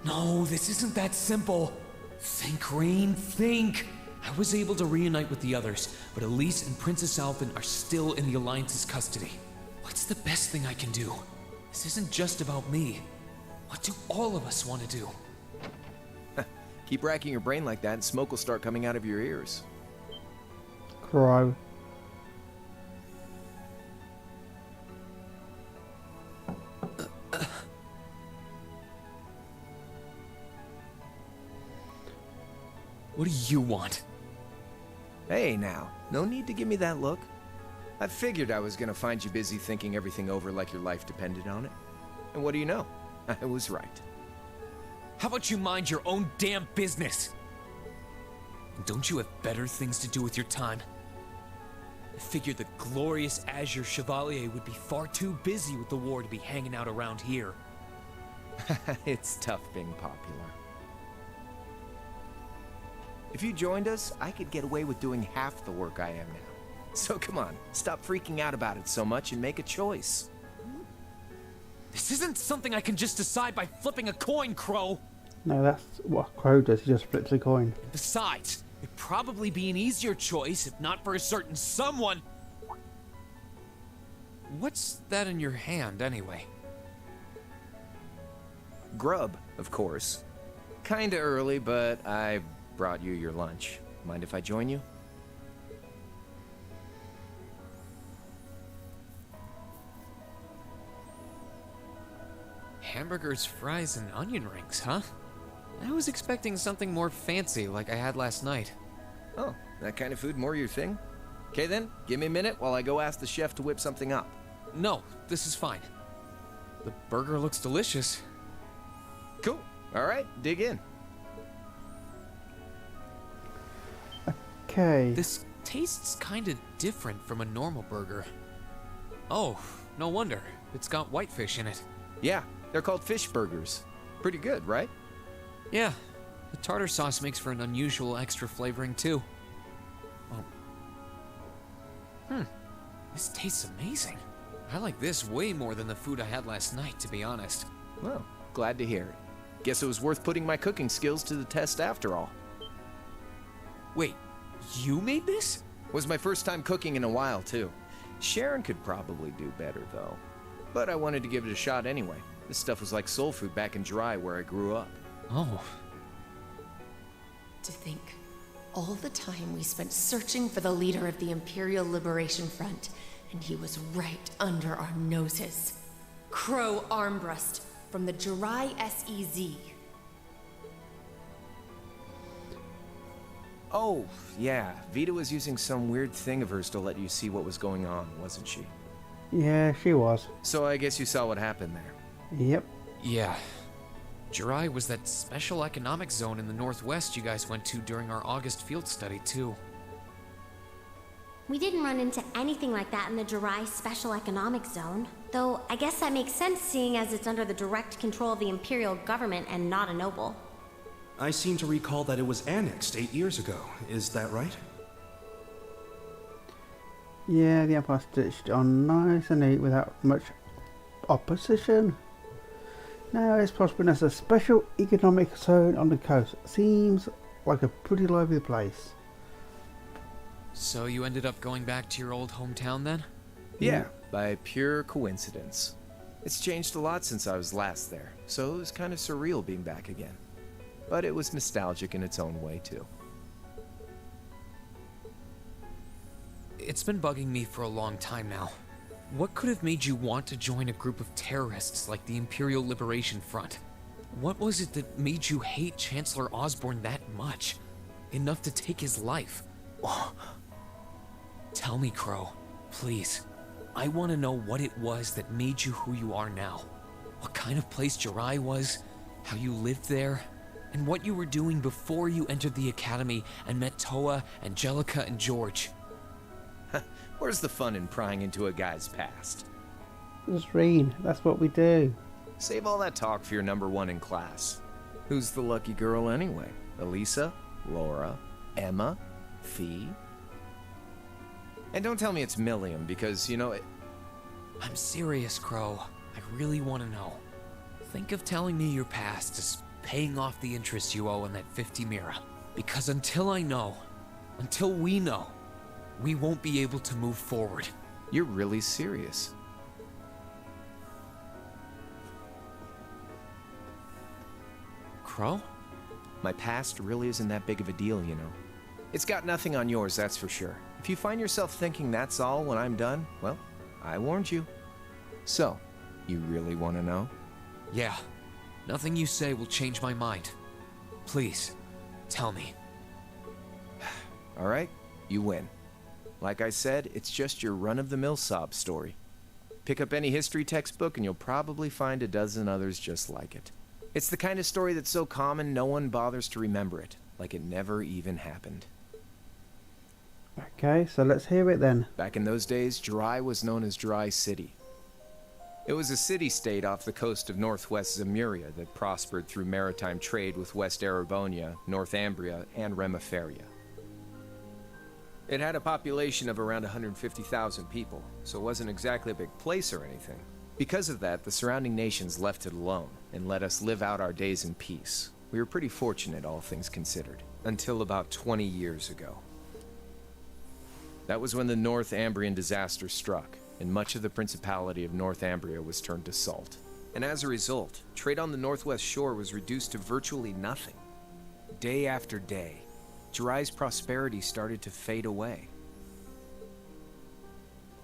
No, this isn't that simple. Think, Rain, think! I was able to reunite with the others, but Elise and Princess Alphen are still in the Alliance's custody. What's the best thing I can do? This isn't just about me. What do all of us want to do? Keep racking your brain like that and smoke will start coming out of your ears. Crow. What do you want? Hey now, no need to give me that look. I figured I was gonna find you busy thinking everything over like your life depended on it. And what do you know? I was right. How about you mind your own damn business? Don't you have better things to do with your time? I figured the glorious Azure Chevalier would be far too busy with the war to be hanging out around here. It's tough being popular. If you joined us, I could get away with doing half the work I am now. So come on, stop freaking out about it so much and make a choice. This isn't something I can just decide by flipping a coin, Crow! No, that's what Crow does, he just flips a coin. Besides, it'd probably be an easier choice if not for a certain someone. What's that in your hand, anyway? Grub, of course. Kinda early, but I brought you your lunch. Mind if I join you? Hamburgers, fries, and onion rings, huh? I was expecting something more fancy like I had last night. Oh, that kind of food more your thing? Okay then, give me a minute while I go ask the chef to whip something up. No, this is fine. The burger looks delicious. Cool. Alright, dig in. Okay. This tastes kinda different from a normal burger. Oh, no wonder. It's got whitefish in it. Yeah, they're called fish burgers. Pretty good, right? Yeah, the tartar sauce makes for an unusual extra flavoring too. Oh. This tastes amazing. I like this way more than the food I had last night, to be honest. Well, glad to hear it. Guess it was worth putting my cooking skills to the test after all. Wait, you made this? Was my first time cooking in a while, too. Sharon could probably do better, though. But I wanted to give it a shot anyway. This stuff was like soul food back in Dry, where I grew up. Oh. To think, all the time we spent searching for the leader of the Imperial Liberation Front, and he was right under our noses. Crow Armbrust from the Jirai SEZ. Oh, yeah. Vita was using some weird thing of hers to let you see what was going on, wasn't she? Yeah, she was. So I guess you saw what happened there. Yep. Yeah. Jirai was that special economic zone in the northwest you guys went to during our August field study, too. We didn't run into anything like that in the Jirai Special Economic Zone. Though, I guess that makes sense seeing as it's under the direct control of the Imperial government and not a noble. I seem to recall that it was annexed 8 years ago. Is that right? Yeah, the Empire stitched on nice and neat without much opposition. Now it's prospering as a special economic zone on the coast. Seems like a pretty lively place. So you ended up going back to your old hometown then? Yeah, by pure coincidence. It's changed a lot since I was last there, so it was kind of surreal being back again. But it was nostalgic in its own way, too. It's been bugging me for a long time now. What could have made you want to join a group of terrorists like the Imperial Liberation Front? What was it that made you hate Chancellor Osborne that much? Enough to take his life? Tell me, Crow. Please. I want to know what it was that made you who you are now. What kind of place Jirai was, how you lived there, and what you were doing before you entered the academy and met Toa, Angelica, and George. Where's the fun in prying into a guy's past? Just read. That's what we do. Save all that talk for your number one in class. Who's the lucky girl anyway? Elisa? Laura? Emma? Fee? And don't tell me it's Milliam, because, you know, I'm serious, Crow. I really want to know. Think of telling me your past, paying off the interest you owe on that 50 mira. Because until we know, we won't be able to move forward. You're really serious. Crow? My past really isn't that big of a deal, you know. It's got nothing on yours, that's for sure. If you find yourself thinking that's all when I'm done, well, I warned you. So, you really want to know? Yeah. Nothing you say will change my mind. Please, tell me. All right, you win. Like I said, it's just your run-of-the-mill sob story. Pick up any history textbook and you'll probably find a dozen others just like it. It's the kind of story that's so common no one bothers to remember it, like it never even happened. Okay, so let's hear it then. Back in those days, Jirai was known as Jirai City. It was a city-state off the coast of northwest Zemuria that prospered through maritime trade with West Erebonia, Northumbria, and Remiferia. It had a population of around 150,000 people, so it wasn't exactly a big place or anything. Because of that, the surrounding nations left it alone and let us live out our days in peace. We were pretty fortunate, all things considered, until about 20 years ago. That was when the Northumbrian disaster struck, and much of the Principality of Northumbria was turned to salt. And as a result, trade on the northwest shore was reduced to virtually nothing. Day after day, Jirai's prosperity started to fade away.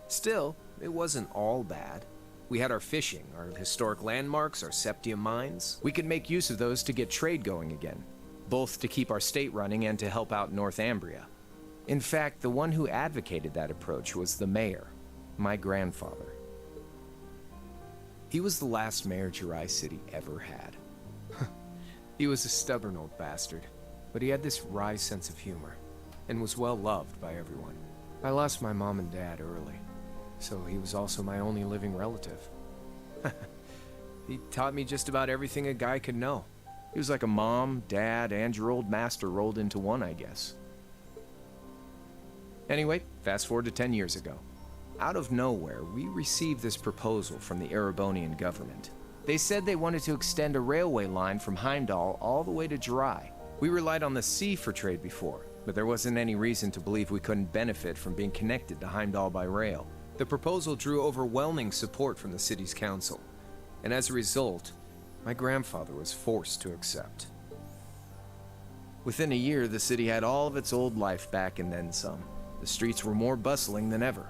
Still, it wasn't all bad. We had our fishing, our historic landmarks, our septium mines. We could make use of those to get trade going again, both to keep our state running and to help out Northumbria. In fact, the one who advocated that approach was the mayor, my grandfather. He was the last mayor Jirai City ever had. He was a stubborn old bastard, but he had this wry sense of humor, and was well loved by everyone. I lost my mom and dad early, so he was also my only living relative. He taught me just about everything a guy could know. He was like a mom, dad, and your old master rolled into one, I guess. Anyway, fast forward to 10 years ago. Out of nowhere, we received this proposal from the Erebonian government. They said they wanted to extend a railway line from Heimdall all the way to Jirai. We relied on the sea for trade before, but there wasn't any reason to believe we couldn't benefit from being connected to Heimdall by rail. The proposal drew overwhelming support from the city's council, and as a result, my grandfather was forced to accept. Within a year, the city had all of its old life back and then some. The streets were more bustling than ever.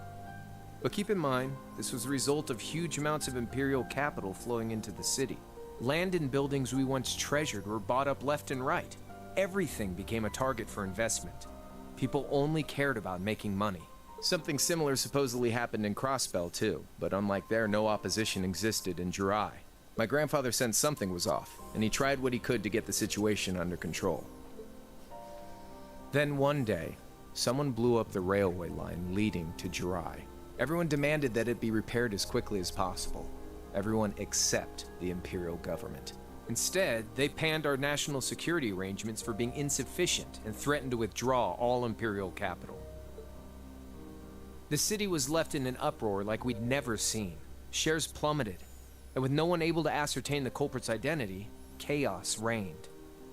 But keep in mind, this was the result of huge amounts of imperial capital flowing into the city. Land and buildings we once treasured were bought up left and right. Everything became a target for investment. People only cared about making money. Something similar supposedly happened in Crossbell too, but unlike there, no opposition existed in Jirai. My grandfather sensed something was off, and he tried what he could to get the situation under control. Then one day, someone blew up the railway line leading to Jirai. Everyone demanded that it be repaired as quickly as possible. Everyone except the imperial government. Instead, they panned our national security arrangements for being insufficient and threatened to withdraw all imperial capital. The city was left in an uproar like we'd never seen. Shares plummeted, and with no one able to ascertain the culprit's identity, chaos reigned.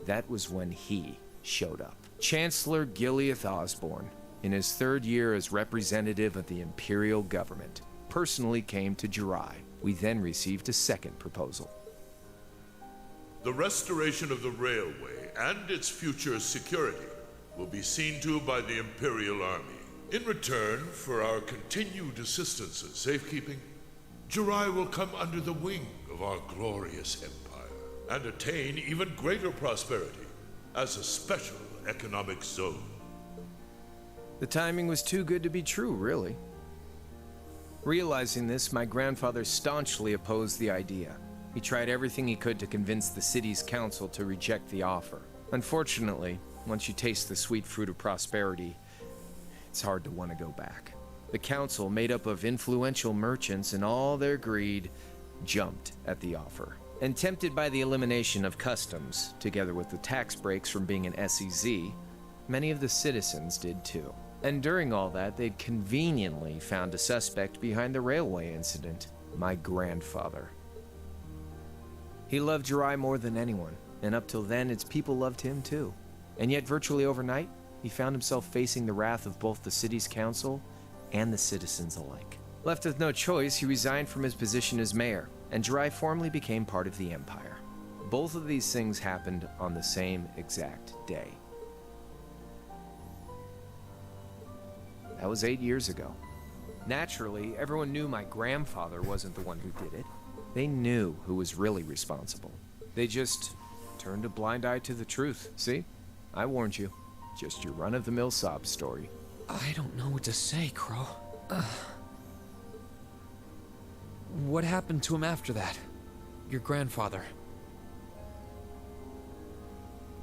That was when he showed up. Chancellor Gileath Osborne, in his third year as representative of the imperial government, personally came to Jirai. We then received a second proposal. The restoration of the railway and its future security will be seen to by the Imperial Army. In return for our continued assistance in safekeeping, Jirai will come under the wing of our glorious empire and attain even greater prosperity as a special economic zone. The timing was too good to be true, really. Realizing this, my grandfather staunchly opposed the idea. He tried everything he could to convince the city's council to reject the offer. Unfortunately, once you taste the sweet fruit of prosperity, it's hard to want to go back. The council, made up of influential merchants and all their greed, jumped at the offer. And tempted by the elimination of customs, together with the tax breaks from being an SEZ, many of the citizens did too. And during all that, they'd conveniently found a suspect behind the railway incident, my grandfather. He loved Jirai more than anyone, and up till then, its people loved him too. And yet, virtually overnight, he found himself facing the wrath of both the city's council and the citizens alike. Left with no choice, he resigned from his position as mayor, and Jirai formally became part of the Empire. Both of these things happened on the same exact day. That was 8 years ago. Naturally, everyone knew my grandfather wasn't the one who did it. They knew who was really responsible. They just turned a blind eye to the truth. See? I warned you. Just your run-of-the-mill sob story. I don't know what to say, Crow. What happened to him after that? Your grandfather.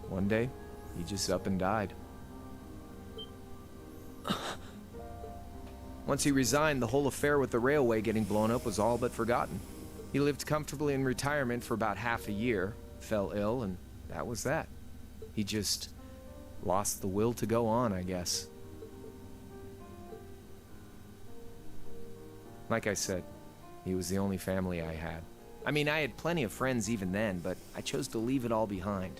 One day, he just up and died. Once he resigned, the whole affair with the railway getting blown up was all but forgotten. He lived comfortably in retirement for about half a year, fell ill, and that was that. He just lost the will to go on, I guess. Like I said, he was the only family I had. I mean, I had plenty of friends even then, but I chose to leave it all behind.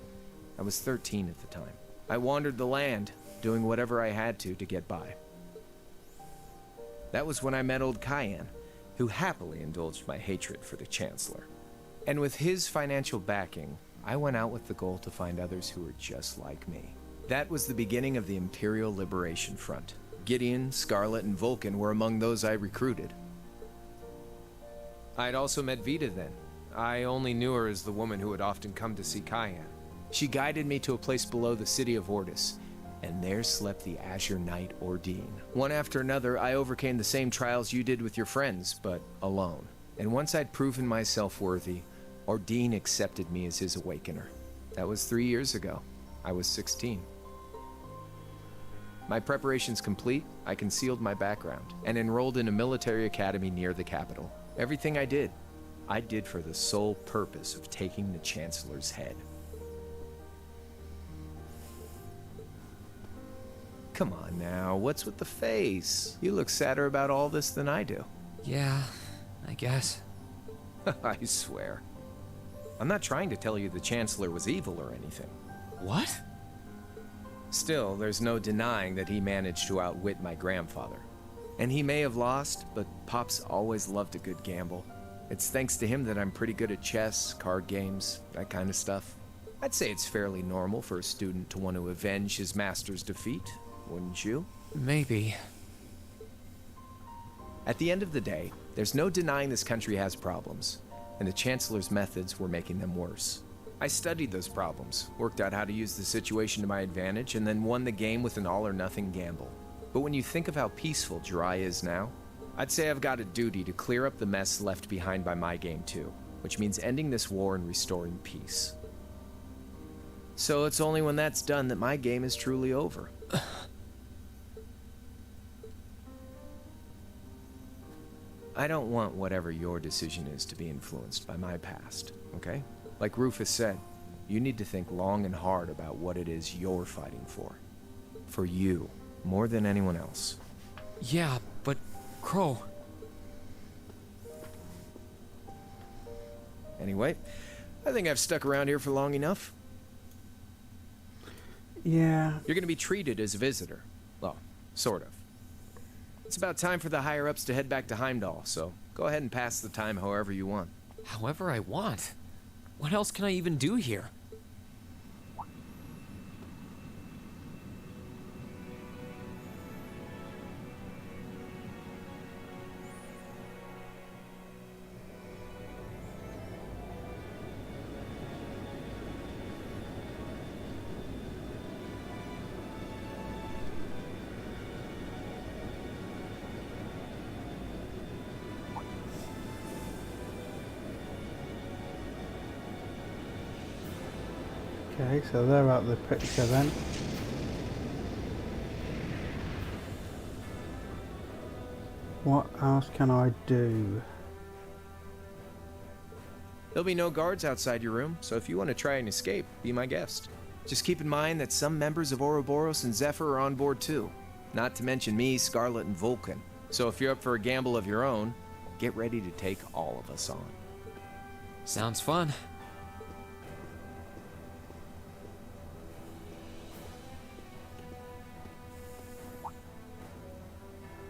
I was 13 at the time. I wandered the land, doing whatever I had to get by. That was when I met old Cayenne, who happily indulged my hatred for the Chancellor. And with his financial backing, I went out with the goal to find others who were just like me. That was the beginning of the Imperial Liberation Front. Gideon, Scarlet, and Vulcan were among those I recruited. I'd also met Vita then. I only knew her as the woman who would often come to see Cayenne. She guided me to a place below the city of Ordis, and there slept the Azure Knight Ordine. One after another, I overcame the same trials you did with your friends, but alone. And once I'd proven myself worthy, Ordine accepted me as his awakener. That was 3 years ago. I was 16. My preparations complete, I concealed my background, and enrolled in a military academy near the capital. Everything I did for the sole purpose of taking the Chancellor's head. Come on now, what's with the face? You look sadder about all this than I do. Yeah, I guess. I swear. I'm not trying to tell you the Chancellor was evil or anything. What? Still, there's no denying that he managed to outwit my grandfather. And he may have lost, but Pop's always loved a good gamble. It's thanks to him that I'm pretty good at chess, card games, that kind of stuff. I'd say it's fairly normal for a student to want to avenge his master's defeat, wouldn't you? Maybe. At the end of the day, there's no denying this country has problems, and the Chancellor's methods were making them worse. I studied those problems, worked out how to use the situation to my advantage, and then won the game with an all-or-nothing gamble. But when you think of how peaceful Jirai is now, I'd say I've got a duty to clear up the mess left behind by my game too, which means ending this war and restoring peace. So it's only when that's done that my game is truly over. I don't want whatever your decision is to be influenced by my past, okay? Like Rufus said, you need to think long and hard about what it is you're fighting for. For you, more than anyone else. Yeah, but Crow... Anyway, I think I've stuck around here for long enough. Yeah. You're gonna be treated as a visitor. Well, sort of. It's about time for the higher-ups to head back to Heimdall, so go ahead and pass the time however you want. However I want? What else can I even do here? Okay, so they're out of the picture then. What else can I do? There'll be no guards outside your room, so if you want to try and escape, be my guest. Just keep in mind that some members of Ouroboros and Zephyr are on board too. Not to mention me, Scarlet, and Vulcan. So if you're up for a gamble of your own, get ready to take all of us on. Sounds fun.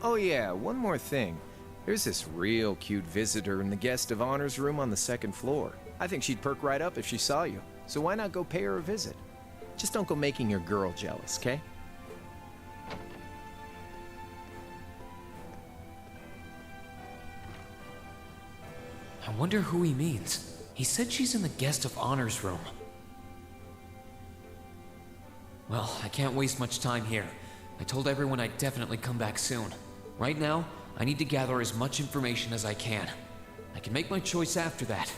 Oh yeah, one more thing. There's this real cute visitor in the guest of honors room on the second floor. I think she'd perk right up if she saw you, so why not go pay her a visit? Just don't go making your girl jealous, okay? I wonder who he means. He said she's in the guest of honors room. Well, I can't waste much time here. I told everyone I'd definitely come back soon. Right now, I need to gather as much information as I can. I can make my choice after that.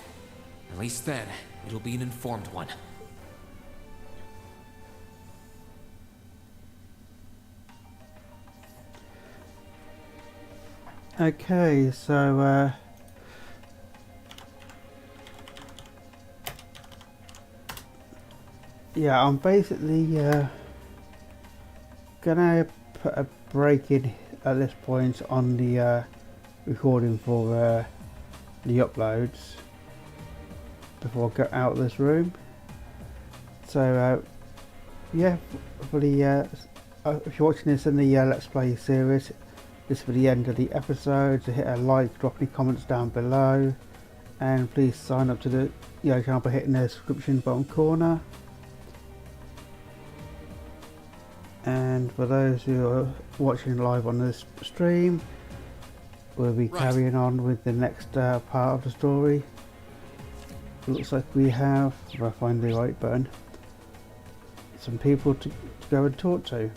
At least then, it'll be an informed one. Okay, so yeah, I'm basically gonna put a break in at this point on the recording for the uploads before I go out of this room. So yeah, for the if you're watching this in the Let's Play series, this is for the end of the episode. So hit a like, drop any comments down below, and please sign up to the channel by hitting the subscription button corner. And for those who are watching live on this stream, we'll be carrying on with the next part of the story. Looks like we have, if I find the right button, some people to go and talk to.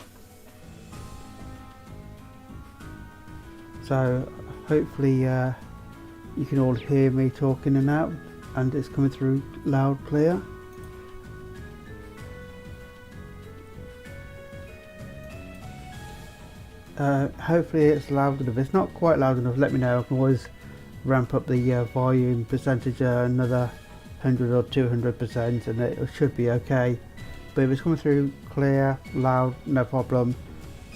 So hopefully you can all hear me talking and out, and it's coming through loud, clear. Hopefully it's loud enough. If it's not quite loud enough, let me know. I can always ramp up the volume percentage another 100 or 200%, and it should be okay. But if it's coming through clear, loud, no problem,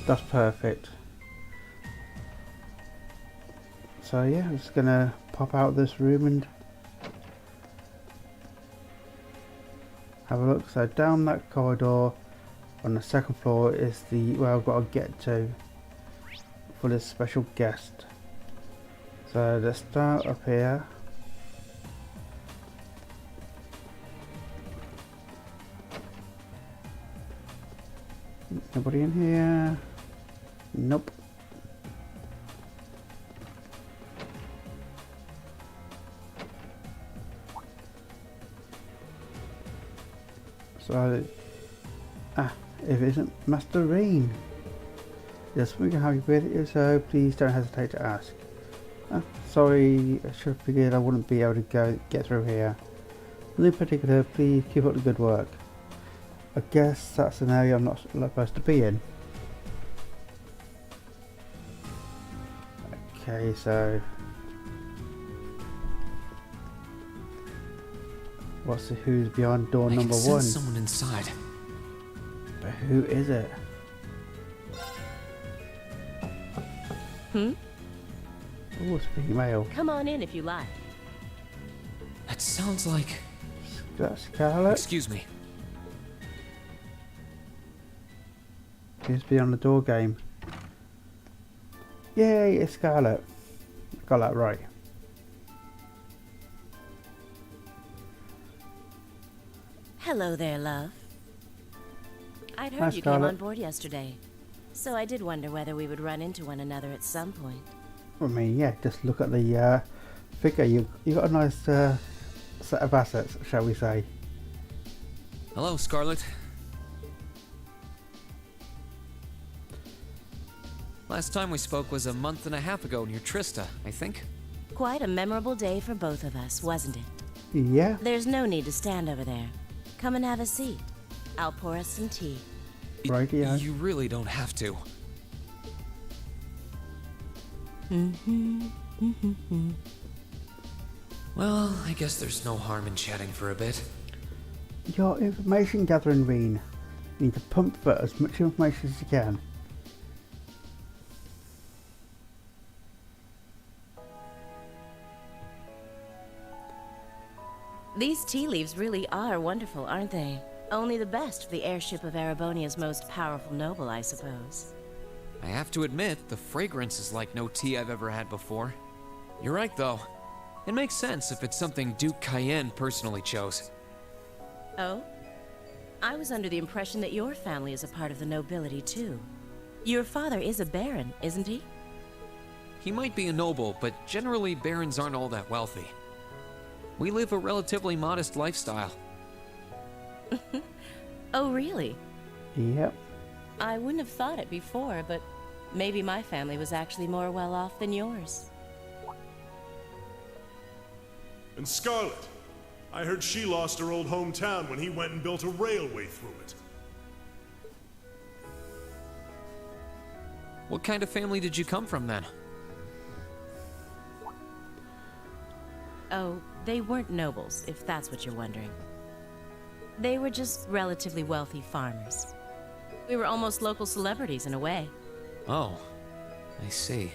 that's perfect. So yeah, I'm just gonna pop out of this room and have a look. So down that corridor on the second floor is the where I've got to get to for this special guest. So let's start up here. Nobody in here? Nope. So, if it isn't Master Rain. Yes, we can help you with it, so please don't hesitate to ask. Sorry, I should have figured I wouldn't be able to get through here. In particular, please keep up the good work. I guess that's an area I'm not supposed to be in. Okay, so what's the who's beyond door number I can one? sense someone inside. But who is it? Hmm? Oh, it's female. Come on in if you like. That sounds like... That's Scarlet. Excuse me. Who's beyond the door game? Yay, it's Scarlet. Got that right. Hello there, love. I'd heard Hi, you Scarlet. came on board yesterday, so I did wonder whether we would run into one another at some point. I mean, yeah, just look at the figure. You got a nice set of assets, shall we say? Hello, Scarlet. Last time we spoke was a month and a half ago near Trista, I think. Quite a memorable day for both of us, wasn't it? Yeah. There's no need to stand over there. Come and have a seat. I'll pour us some tea. Right, yeah. You really don't have to. Well, I guess there's no harm in chatting for a bit. Your information gathering, Reen. You need to pump for as much information as you can. These tea leaves really are wonderful, aren't they? Only the best for the airship of Erebonia's most powerful noble, I suppose. I have to admit, the fragrance is like no tea I've ever had before. You're right, though. It makes sense if it's something Duke Cayenne personally chose. Oh? I was under the impression that your family is a part of the nobility, too. Your father is a baron, isn't he? He might be a noble, but generally barons aren't all that wealthy. We live a relatively modest lifestyle. Oh, really? Yep. I wouldn't have thought it before, but maybe my family was actually more well off than yours. And Scarlet, I heard she lost her old hometown when he went and built a railway through it. What kind of family did you come from then? Oh, they weren't nobles, if that's what you're wondering. They were just relatively wealthy farmers. We were almost local celebrities in a way. Oh, I see.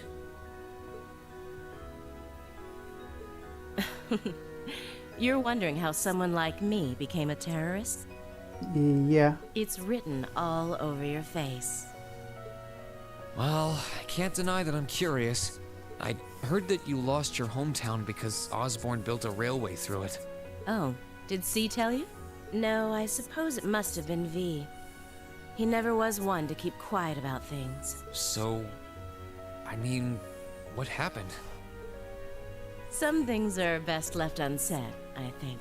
You're wondering how someone like me became a terrorist? Yeah. It's written all over your face. Well, I can't deny that I'm curious. I heard that you lost your hometown because Osborne built a railway through it. Oh, did C tell you? No, I suppose it must have been V. He never was one to keep quiet about things. So, I mean, what happened? Some things are best left unsaid, I think.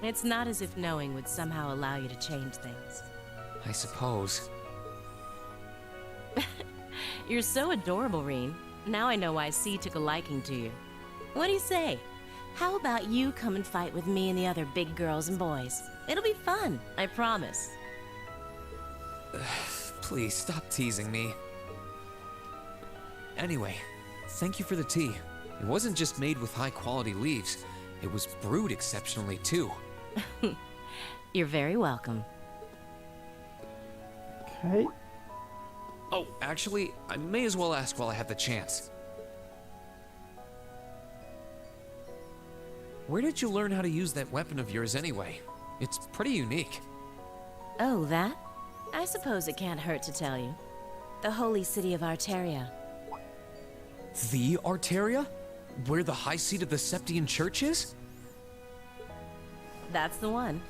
It's not as if knowing would somehow allow you to change things. I suppose. You're so adorable, Reen. Now I know why C took a liking to you. What do you say? How about you come and fight with me and the other big girls and boys? It'll be fun, I promise. Please stop teasing me. Anyway, thank you for the tea. It wasn't just made with high-quality leaves. It was brewed exceptionally, too. You're very welcome. Okay. Oh, actually, I may as well ask while I have the chance. Where did you learn how to use that weapon of yours anyway? It's pretty unique. Oh, that? I suppose it can't hurt to tell you. The holy city of Arteria. The Arteria? Where the high seat of the Septian Church is? That's the one.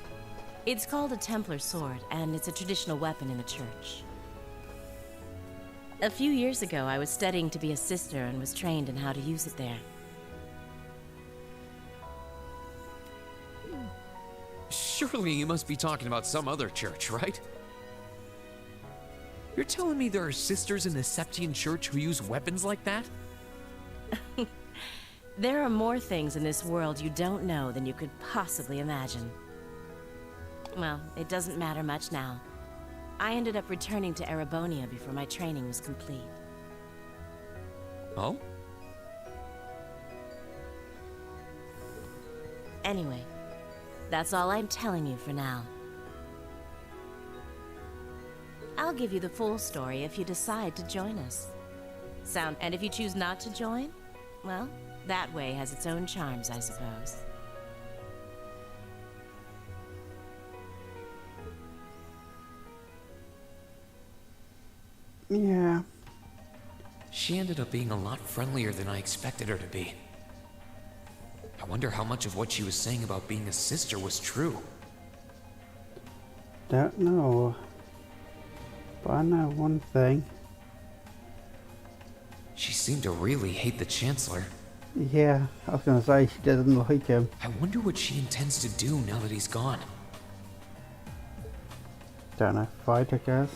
It's called a Templar sword, and it's a traditional weapon in the church. A few years ago, I was studying to be a sister and was trained in how to use it there. Surely you must be talking about some other church, right? You're telling me there are sisters in the Septian Church who use weapons like that? There are more things in this world you don't know than you could possibly imagine. Well, it doesn't matter much now. I ended up returning to Erebonia before my training was complete. Oh? Anyway, that's all I'm telling you for now. I'll give you the full story if you decide to join us. And if you choose not to join, well, that way has its own charms, I suppose. Yeah. She ended up being a lot friendlier than I expected her to be. I wonder how much of what she was saying about being a sister was true. Don't know. But I know one thing. She seemed to really hate the Chancellor. Yeah, I was gonna say she doesn't like him. I wonder what she intends to do now that he's gone. Don't know, fight I guess.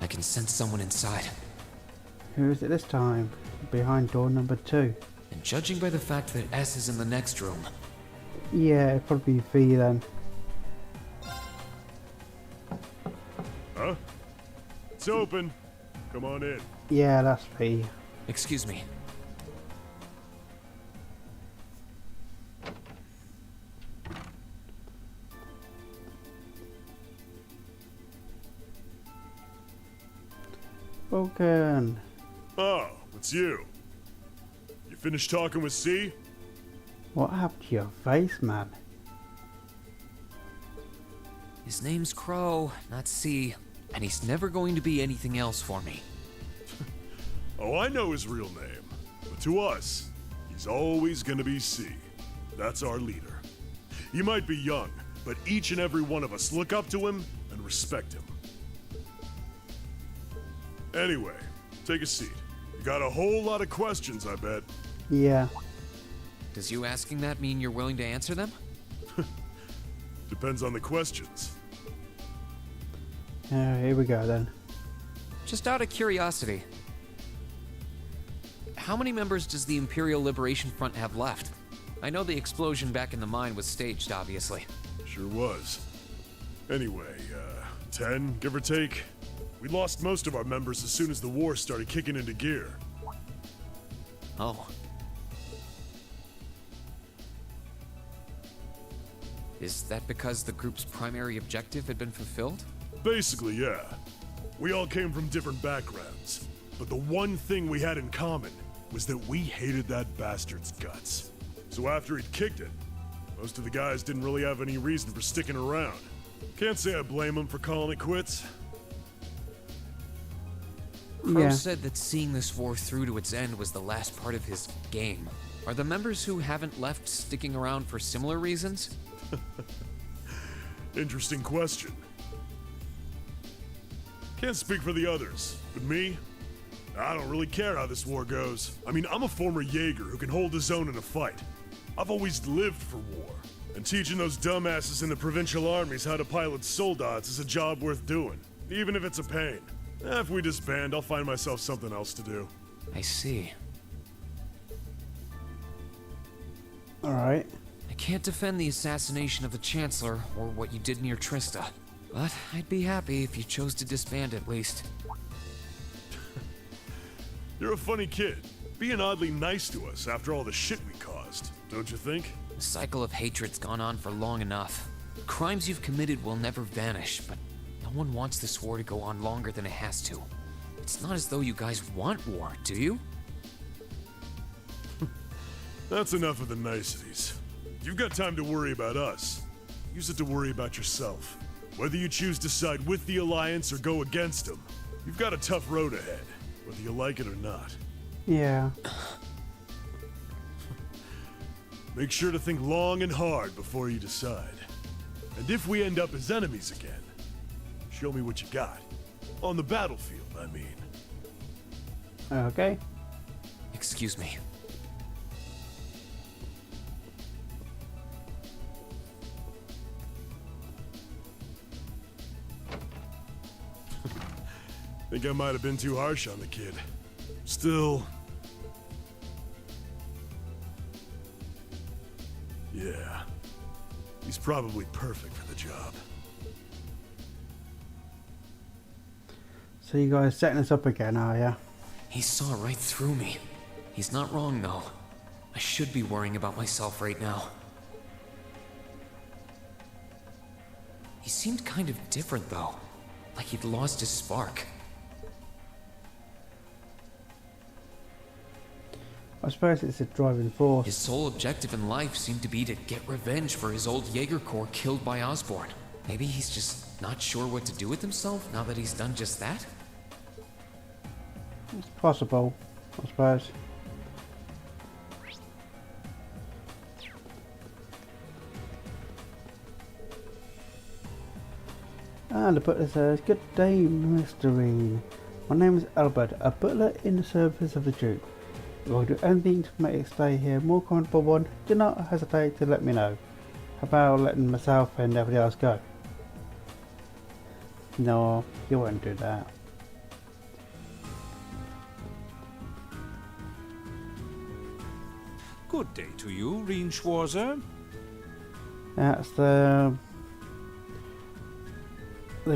I can sense someone inside. Who is it this time? Behind door number 2. And judging by the fact that S is in the next room. Yeah, it'd probably be V then. Huh? It's open. Come on in. Yeah, that's V. Excuse me. Spoken. Oh, it's you. You finished talking with C? What happened to your face, man? His name's Crow, not C, and he's never going to be anything else for me. Oh, I know his real name. But to us, he's always gonna be C. That's our leader. He might be young, but each and every one of us look up to him and respect him. Anyway, take a seat. You got a whole lot of questions, I bet. Yeah. Does you asking that mean you're willing to answer them? Depends on the questions. Here we go then. Just out of curiosity, how many members does the Imperial Liberation Front have left? I know the explosion back in the mine was staged, obviously. Sure was. Anyway, 10, give or take. We lost most of our members as soon as the war started kicking into gear. Oh. Is that because the group's primary objective had been fulfilled? Basically, yeah. We all came from different backgrounds, but the one thing we had in common was that we hated that bastard's guts. So after he'd kicked it, most of the guys didn't really have any reason for sticking around. Can't say I blame them for calling it quits. Crow said that seeing this war through to its end was the last part of his game. Are the members who haven't left sticking around for similar reasons? Interesting question. Can't speak for the others, but me? I don't really care how this war goes. I mean, I'm a former Jaeger who can hold his own in a fight. I've always lived for war, and teaching those dumbasses in the provincial armies how to pilot soldats is a job worth doing, even if it's a pain. If we disband, I'll find myself something else to do. I see. Alright. I can't defend the assassination of the Chancellor or what you did near Trista, but I'd be happy if you chose to disband at least. You're a funny kid, being oddly nice to us after all the shit we caused, don't you think? The cycle of hatred's gone on for long enough. The crimes you've committed will never vanish, but no one wants this war to go on longer than it has to. It's not as though you guys want war, do you? That's enough of the niceties. You've got time to worry about us. Use it to worry about yourself. Whether you choose to side with the Alliance or go against them, you've got a tough road ahead, whether you like it or not. Yeah. Make sure to think long and hard before you decide. And if we end up as enemies again, show me what you got. On the battlefield, I mean. Okay. Excuse me. Think I might have been too harsh on the kid. Still... yeah. He's probably perfect for the job. So you guys setting us up again, are ya? He saw right through me. He's not wrong, though. I should be worrying about myself right now. He seemed kind of different, though. Like he'd lost his spark. I suppose it's a driving force. His sole objective in life seemed to be to get revenge for his old Jaeger Corps killed by Osborn. Maybe he's just not sure what to do with himself now that he's done just that? It's possible, I suppose. And the butler says, "Good day, Mr. Reen. My name is Albert, a butler in the service of the Duke. If I do anything to make your stay here more comfortable one, do not hesitate to let me know. How about letting myself and everybody else go?" No, you won't do that. Good day to you, Reen Schwarzer. That's the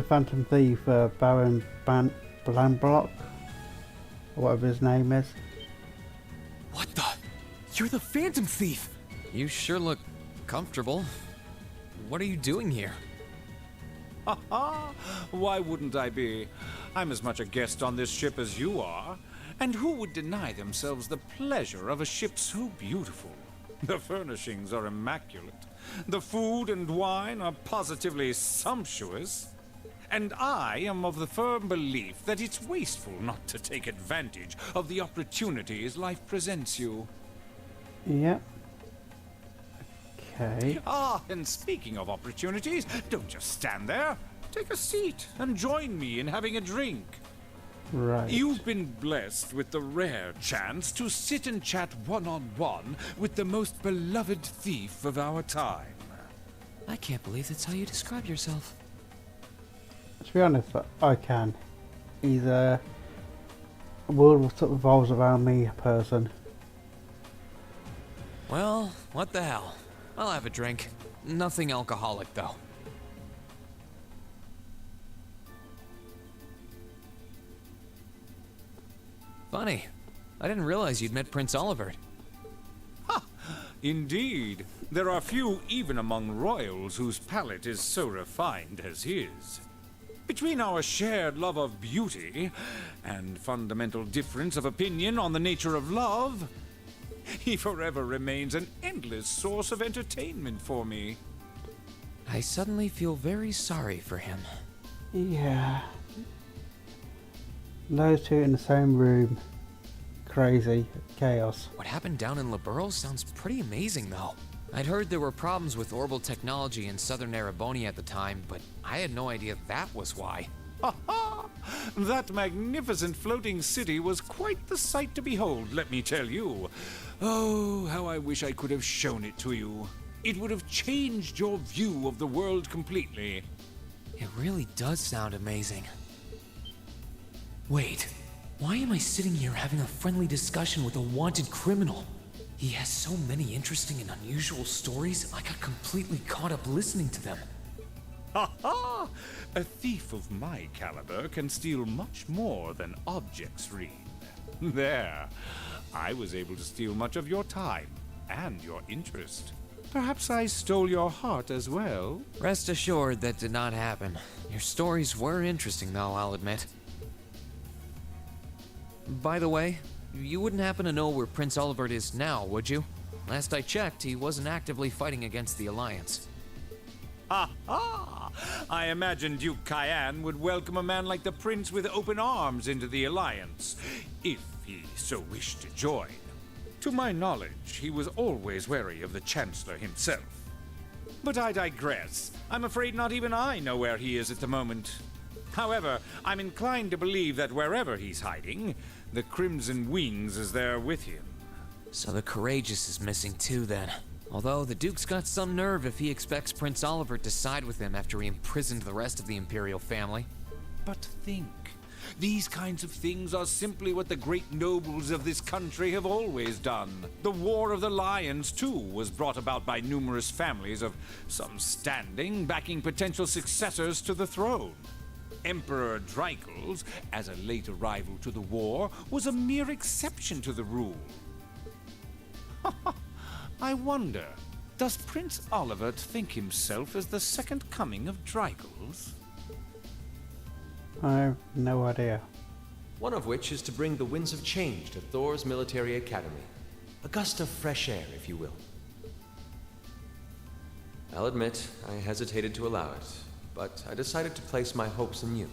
Phantom Thief, Baron Blanbrock, or whatever his name is. What the? You're the Phantom Thief! You sure look comfortable. What are you doing here? Ha ha! Why wouldn't I be? I'm as much a guest on this ship as you are. And who would deny themselves the pleasure of a ship so beautiful? The furnishings are immaculate. The food and wine are positively sumptuous. And I am of the firm belief that it's wasteful not to take advantage of the opportunities life presents you. Yep. Okay. Ah, and speaking of opportunities, don't just stand there. Take a seat and join me in having a drink. Right. You've been blessed with the rare chance to sit and chat one-on-one with the most beloved thief of our time. I can't believe that's how you describe yourself. To be honest, I can. He's a world that revolves around me person. Well, what the hell? I'll have a drink. Nothing alcoholic, though. Funny. I didn't realize you'd met Prince Olivert. Indeed. There are few even among royals whose palate is so refined as his. Between our shared love of beauty and fundamental difference of opinion on the nature of love, he forever remains an endless source of entertainment for me. I suddenly feel very sorry for him. Yeah. Those two in the same room. Crazy. Chaos. What happened down in Liberl sounds pretty amazing, though. I'd heard there were problems with orbital technology in southern Erebonia at the time, but I had no idea that was why. Ha ha! That magnificent floating city was quite the sight to behold, let me tell you. Oh, how I wish I could have shown it to you. It would have changed your view of the world completely. It really does sound amazing. Wait, why am I sitting here having a friendly discussion with a wanted criminal? He has so many interesting and unusual stories, I got completely caught up listening to them. Ha ha! A thief of my caliber can steal much more than objects, Reed. There. I was able to steal much of your time and your interest. Perhaps I stole your heart as well? Rest assured that did not happen. Your stories were interesting, though, I'll admit. By the way, you wouldn't happen to know where Prince Olivert is now, would you? Last I checked, he wasn't actively fighting against the Alliance. Ha ha! I imagined Duke Cayenne would welcome a man like the Prince with open arms into the Alliance, if he so wished to join. To my knowledge, he was always wary of the Chancellor himself. But I digress. I'm afraid not even I know where he is at the moment. However, I'm inclined to believe that wherever he's hiding, the Crimson Wings is there with him. So the Courageous is missing too, then. Although the Duke's got some nerve if he expects Prince Olivert to side with him after he imprisoned the rest of the Imperial family. But think. These kinds of things are simply what the great nobles of this country have always done. The War of the Lions, too, was brought about by numerous families of some standing backing potential successors to the throne. Emperor Dreikels, as a late arrival to the war, was a mere exception to the rule. I wonder, does Prince Olivert think himself as the second coming of Dreikels? I have no idea. One of which is to bring the winds of change to Thor's military academy. A gust of fresh air, if you will. I'll admit, I hesitated to allow it, but I decided to place my hopes in you.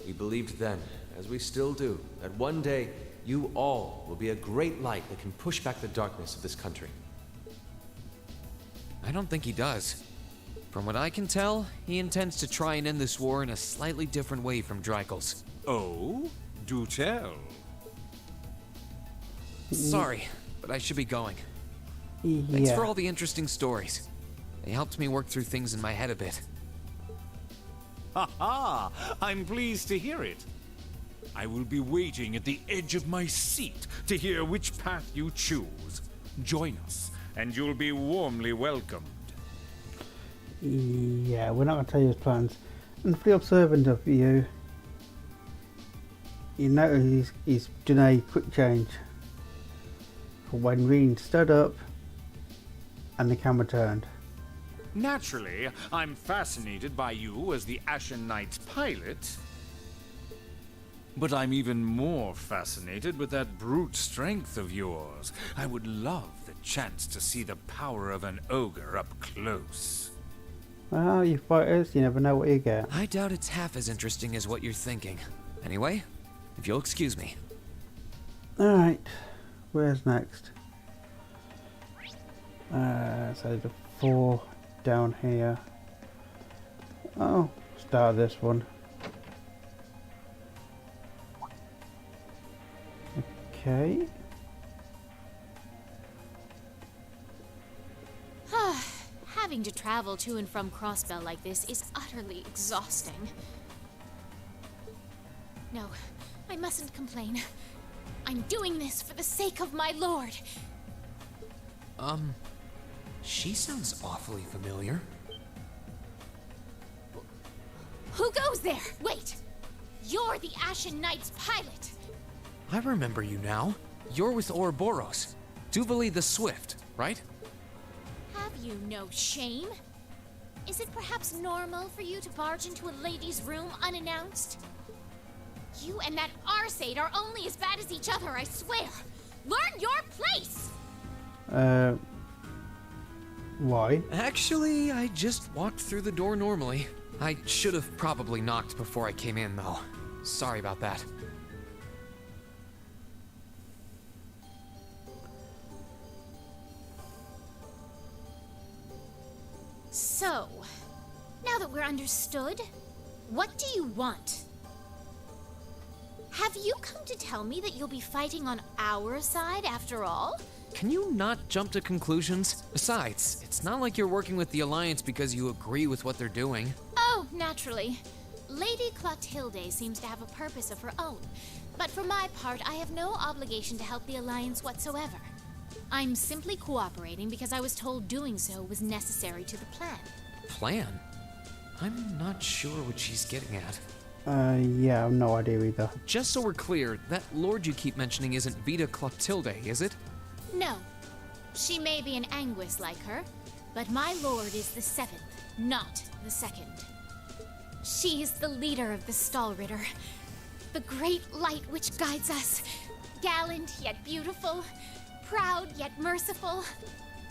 We believed then, as we still do, that one day you all will be a great light that can push back the darkness of this country. I don't think he does. From what I can tell, he intends to try and end this war in a slightly different way from Dreikels. Oh? Do tell. Sorry, but I should be going. Yeah. Thanks for all the interesting stories. They helped me work through things in my head a bit. Ha ha! I'm pleased to hear it. I will be waiting at the edge of my seat to hear which path you choose. Join us, and you'll be warmly welcomed. Yeah, we're not going to tell you his plans. And for the observant of you, you notice he's done a quick change. For when Reen stood up and the camera turned. Naturally, I'm fascinated by you as the Ashen Knight's pilot. But I'm even more fascinated with that brute strength of yours. I would love the chance to see the power of an ogre up close. Well, you fighters, you never know what you get. I doubt it's half as interesting as what you're thinking. Anyway, if you'll excuse me. Alright, where's next? So the 4 down here. Oh, start this one. Okay. Having to travel to and from Crossbell like this is utterly exhausting. No, I mustn't complain. I'm doing this for the sake of my lord. She sounds awfully familiar. Who goes there? Wait! You're the Ashen Knight's pilot! I remember you now. You're with Ouroboros. Duvali the Swift, right? Have you no shame? Is it perhaps normal for you to barge into a lady's room unannounced? You and that Arseid are only as bad as each other, I swear! Learn your place! Why? Actually, I just walked through the door normally. I should have probably knocked before I came in, though. Sorry about that. So, now that we're understood, what do you want? Have you come to tell me that you'll be fighting on our side after all? Can you not jump to conclusions? Besides, it's not like you're working with the Alliance because you agree with what they're doing. Oh, naturally. Lady Clotilde seems to have a purpose of her own, but for my part, I have no obligation to help the Alliance whatsoever. I'm simply cooperating because I was told doing so was necessary to the plan. Plan? I'm not sure what she's getting at. Yeah, I have no idea either. Just so we're clear, that lord you keep mentioning isn't Vita Clotilde, is it? No. She may be an Anguis like her, but my lord is the 7th, not the 2nd. She is the leader of the Stallritter, the great light which guides us, gallant yet beautiful, proud yet merciful.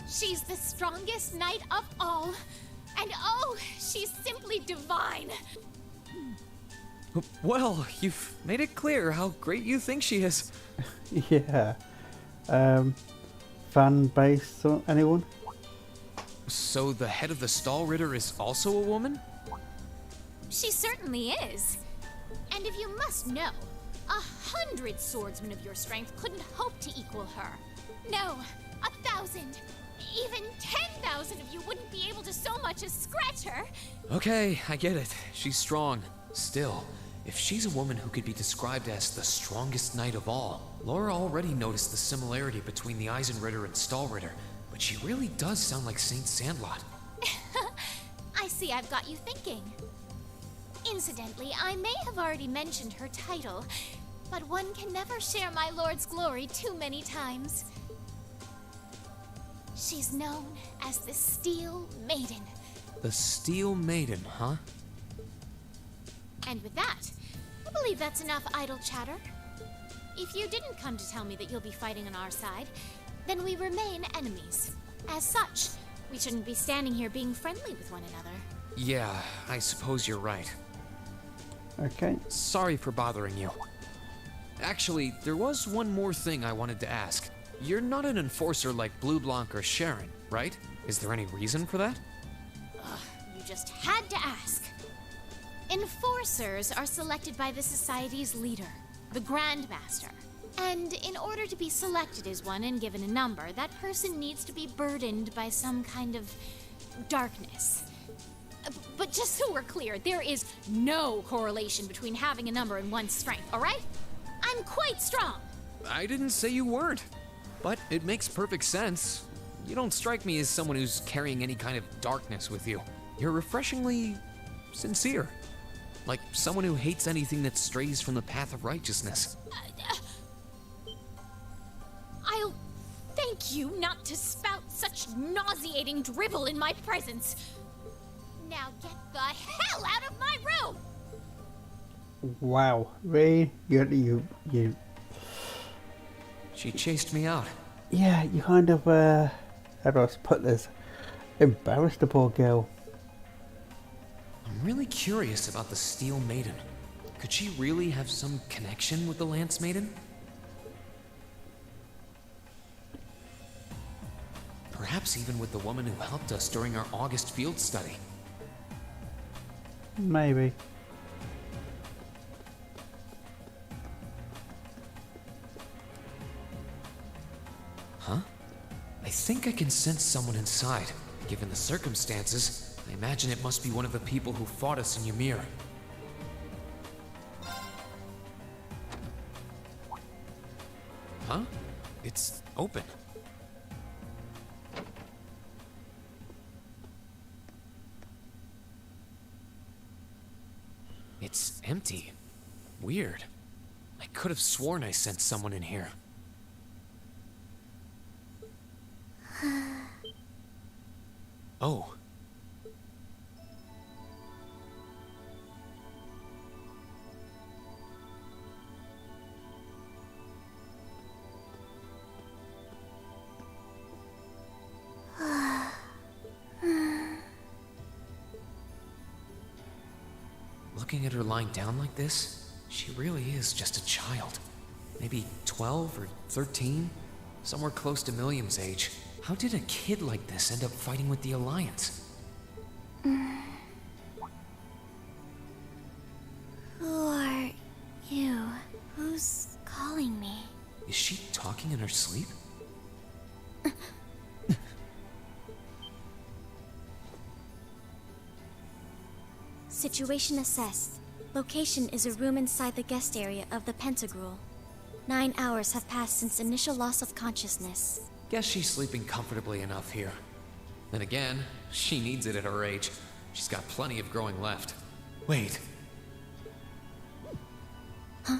She's the strongest knight of all, and oh, she's simply divine. Well, you've made it clear how great you think she is. Yeah. Fan base, anyone? So the head of the Stallritter is also a woman? She certainly is. And if you must know, 100 swordsmen of your strength couldn't hope to equal her. No, 1,000, even 10,000 of you wouldn't be able to so much as scratch her. Okay, I get it. She's strong. Still, if she's a woman who could be described as the strongest knight of all, Laura already noticed the similarity between the Eisenritter and Stallritter, but she really does sound like Saint Sandlot. I see I've got you thinking. Incidentally, I may have already mentioned her title, but one can never share my lord's glory too many times. She's known as the Steel Maiden. The Steel Maiden, huh? And with that, I believe that's enough idle chatter. If you didn't come to tell me that you'll be fighting on our side, then we remain enemies. As such, we shouldn't be standing here being friendly with one another. Yeah, I suppose you're right. Okay. Sorry for bothering you. Actually, there was one more thing I wanted to ask. You're not an enforcer like Blue Blanc or Sharon, right? Is there any reason for that? You just had to ask. Enforcers are selected by the Society's leader, the Grandmaster. And in order to be selected as one and given a number, that person needs to be burdened by some kind of darkness. But just so we're clear, there is no correlation between having a number and one's strength, alright? I'm quite strong. I didn't say you weren't, but it makes perfect sense. You don't strike me as someone who's carrying any kind of darkness with you. You're refreshingly sincere. Like someone who hates anything that strays from the path of righteousness. I'll thank you not to spout such nauseating dribble in my presence. Now get the hell out of my room! Wow, Ray, you. She chased me out. Yeah, you kind of, how do I put this? Embarrassed the poor girl. I'm really curious about the Steel Maiden. Could she really have some connection with the Lance Maiden? Perhaps even with the woman who helped us during our August field study. Maybe. Huh? I think I can sense someone inside. Given the circumstances, I imagine it must be one of the people who fought us in Ymir. Huh? It's open. It's empty. Weird. I could have sworn I sensed someone in here. Oh. Looking at her lying down like this, she really is just a child. Maybe 12 or 13? Somewhere close to Milliam's age. How did a kid like this end up fighting with the Alliance? Who are you? Who's calling me? Is she talking in her sleep? Situation assessed. Location is a room inside the guest area of the Pentagrule. 9 hours have passed since initial loss of consciousness. Guess she's sleeping comfortably enough here. Then again, she needs it at her age. She's got plenty of growing left. Wait. Huh?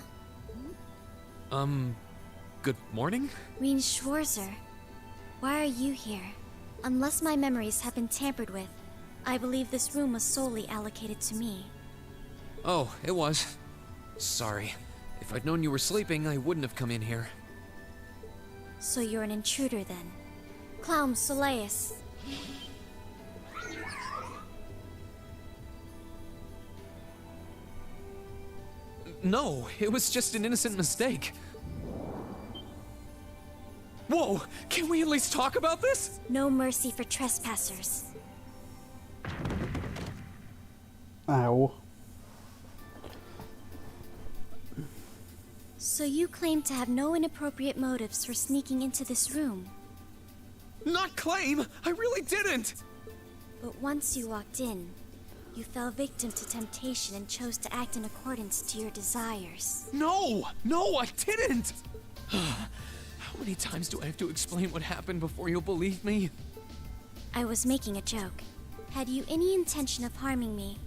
Good morning? Reen Schwarzer, why are you here? Unless my memories have been tampered with, I believe this room was solely allocated to me. Oh, it was. Sorry. If I'd known you were sleeping, I wouldn't have come in here. So you're an intruder then. Clown Soleus. No, it was just an innocent mistake. Whoa! Can we at least talk about this? No mercy for trespassers. Ow. So you claim to have no inappropriate motives for sneaking into this room. Not claim! I really didn't! But once you walked in, you fell victim to temptation and chose to act in accordance to your desires. No! No, I didn't! How many times do I have to explain what happened before you'll believe me? I was making a joke. Had you any intention of harming me,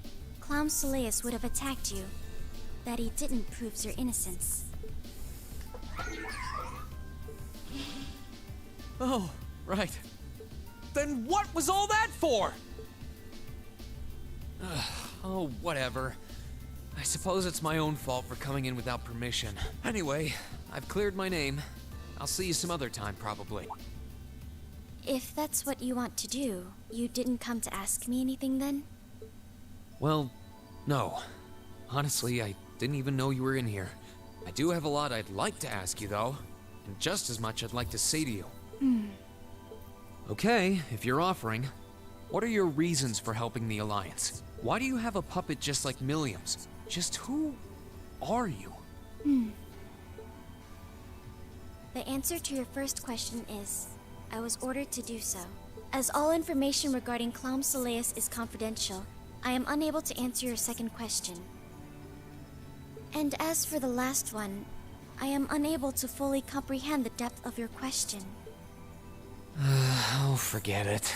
Clown Soleus would have attacked you. That he didn't proves your innocence. Oh, right. Then what was all that for? Oh, whatever. I suppose it's my own fault for coming in without permission. Anyway, I've cleared my name. I'll see you some other time, probably. If that's what you want to do, you didn't come to ask me anything then? Well, no. Honestly, I didn't even know you were in here. I do have a lot I'd like to ask you, though. And just as much I'd like to say to you. Okay, if you're offering, what are your reasons for helping the Alliance? Why do you have a puppet just like Milliam's? Just who are you? The answer to your first question is, I was ordered to do so. As all information regarding Clown Soleus is confidential, I am unable to answer your second question. And as for the last one, I am unable to fully comprehend the depth of your question. Oh, forget it.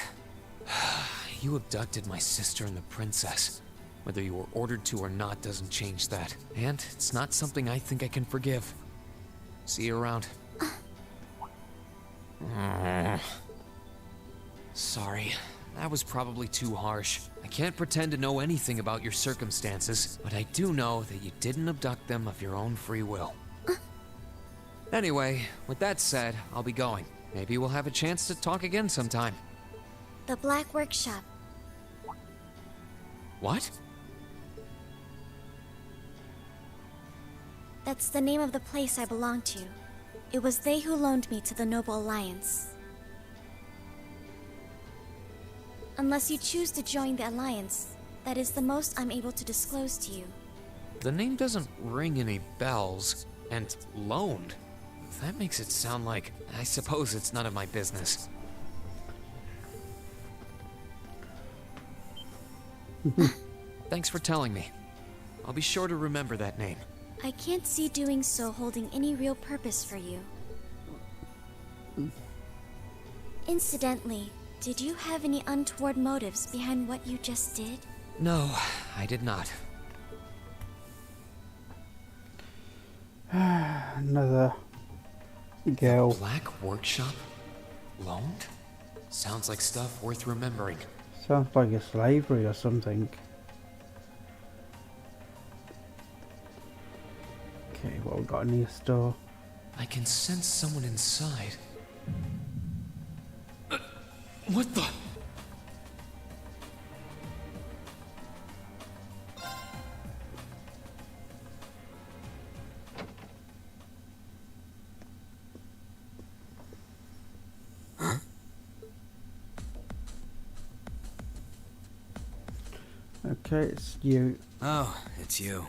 You abducted my sister and the princess. Whether you were ordered to or not doesn't change that. And it's not something I think I can forgive. See you around. Sorry. that was probably too harsh. I can't pretend to know anything about your circumstances, but I do know that you didn't abduct them of your own free will. Anyway, with that said, I'll be going. Maybe we'll have a chance to talk again sometime. The Black Workshop. What? That's the name of the place I belong to. It was they who loaned me to the Noble Alliance. Unless you choose to join the Alliance, that is the most I'm able to disclose to you. The name doesn't ring any bells, and loaned. That makes it sound like, I suppose it's none of my business. Thanks for telling me. I'll be sure to remember that name. I can't see doing so holding any real purpose for you. Incidentally, did you have any untoward motives behind what you just did? No, I did not. Another girl. The Black Workshop? Loaned? Sounds like stuff worth remembering. Sounds like a slavery or something. Okay, what we got in the store? I can sense someone inside. What the? Huh? Okay, it's you. Oh, it's you.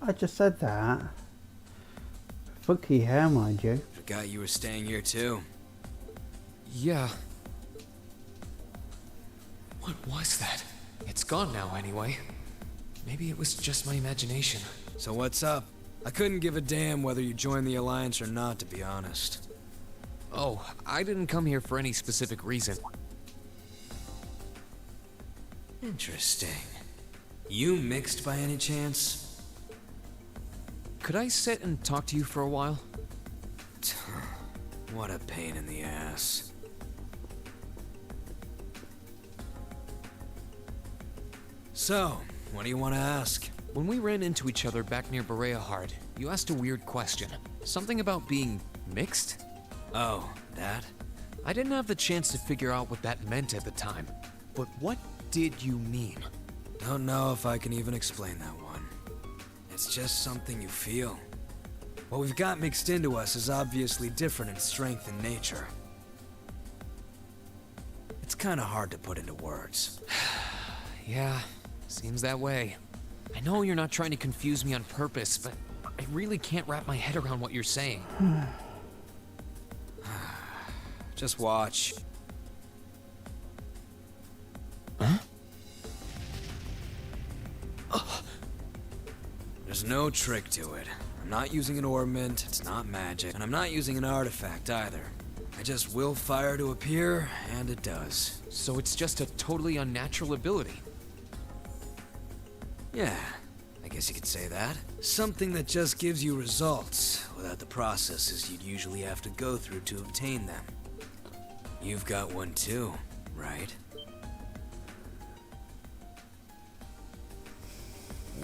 I just said that. Funky hair, mind you. Forgot you were staying here too. Yeah. What was that? It's gone now anyway. Maybe it was just my imagination. So what's up? I couldn't give a damn whether you joined the Alliance or not, to be honest. Oh, I didn't come here for any specific reason. Interesting. You mixed by any chance? Could I sit and talk to you for a while? What a pain in the ass. So, what do you want to ask? When we ran into each other back near Bereahard, you asked a weird question. Something about being mixed? Oh, that? I didn't have the chance to figure out what that meant at the time. But what did you mean? Don't know if I can even explain that one. It's just something you feel. What we've got mixed into us is obviously different in strength and nature. It's kinda hard to put into words. Yeah, seems that way. I know you're not trying to confuse me on purpose, but I really can't wrap my head around what you're saying. Just watch. Huh? There's no trick to it. I'm not using an ornament, it's not magic, and I'm not using an artifact either. I just will fire to appear, and it does. So it's just a totally unnatural ability? Yeah, I guess you could say that. Something that just gives you results, without the processes you'd usually have to go through to obtain them. You've got one too, right?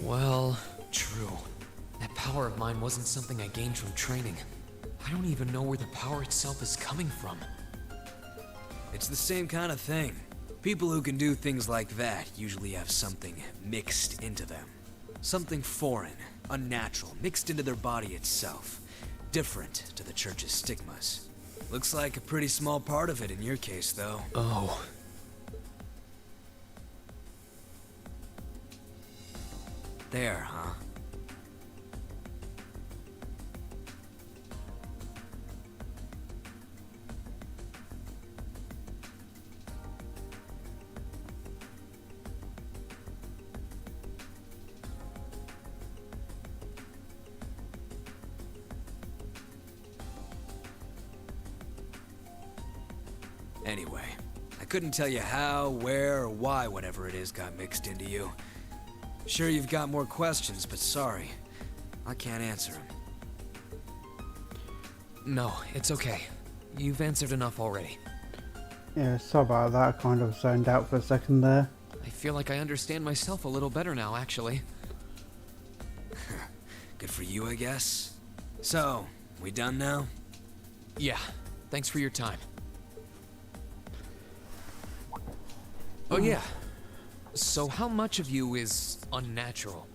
Well, true. That power of mine wasn't something I gained from training. I don't even know where the power itself is coming from. It's the same kind of thing. People who can do things like that usually have something mixed into them. Something foreign, unnatural, mixed into their body itself. Different to the church's stigmas. Looks like a pretty small part of it in your case, though. Oh. There, huh? Anyway, I couldn't tell you how, where, or why whatever it is got mixed into you. Sure you've got more questions, but sorry. I can't answer them. No, it's okay. You've answered enough already. Yeah, sorry about that. I kind of zoned out for a second there. I feel like I understand myself a little better now, actually. Good for you, I guess. So, we done now? Yeah, thanks for your time. Oh yeah, so how much of you is unnatural?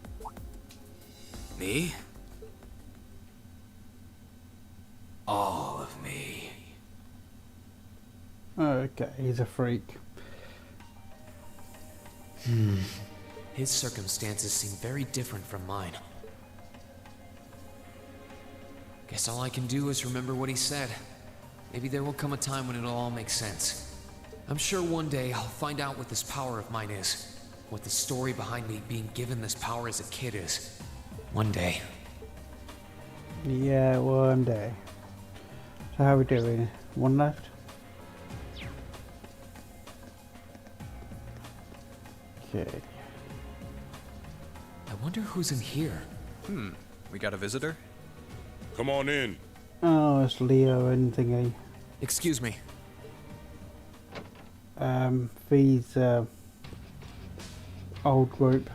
Me? All of me. Okay, he's a freak. His circumstances seem very different from mine. Guess all I can do is remember what he said. Maybe there will come a time when it'll all make sense. I'm sure one day I'll find out what this power of mine is. What the story behind me being given this power as a kid is. One day. Yeah, one day. So how are we doing? One left? Okay. I wonder who's in here. We got a visitor? Come on in. Oh, it's Leo and thingy. Excuse me. Fee's old group.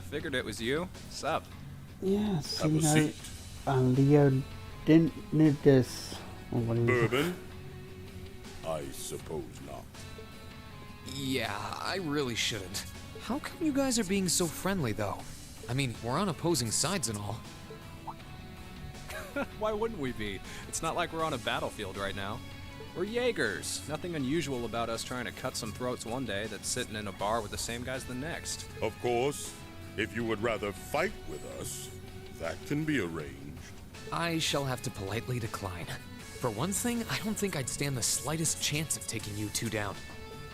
Figured it was you. Sup? Yes, Have you a know, seat. Leo didn't need this. Or what is it? Bourbon? I suppose not. Yeah, I really shouldn't. How come you guys are being so friendly, though? I mean, we're on opposing sides and all. Why wouldn't we be? It's not like we're on a battlefield right now. We're Jaegers. Nothing unusual about us trying to cut some throats one day that's sitting in a bar with the same guys the next. Of course, if you would rather fight with us, that can be arranged. I shall have to politely decline. For one thing, I don't think I'd stand the slightest chance of taking you two down.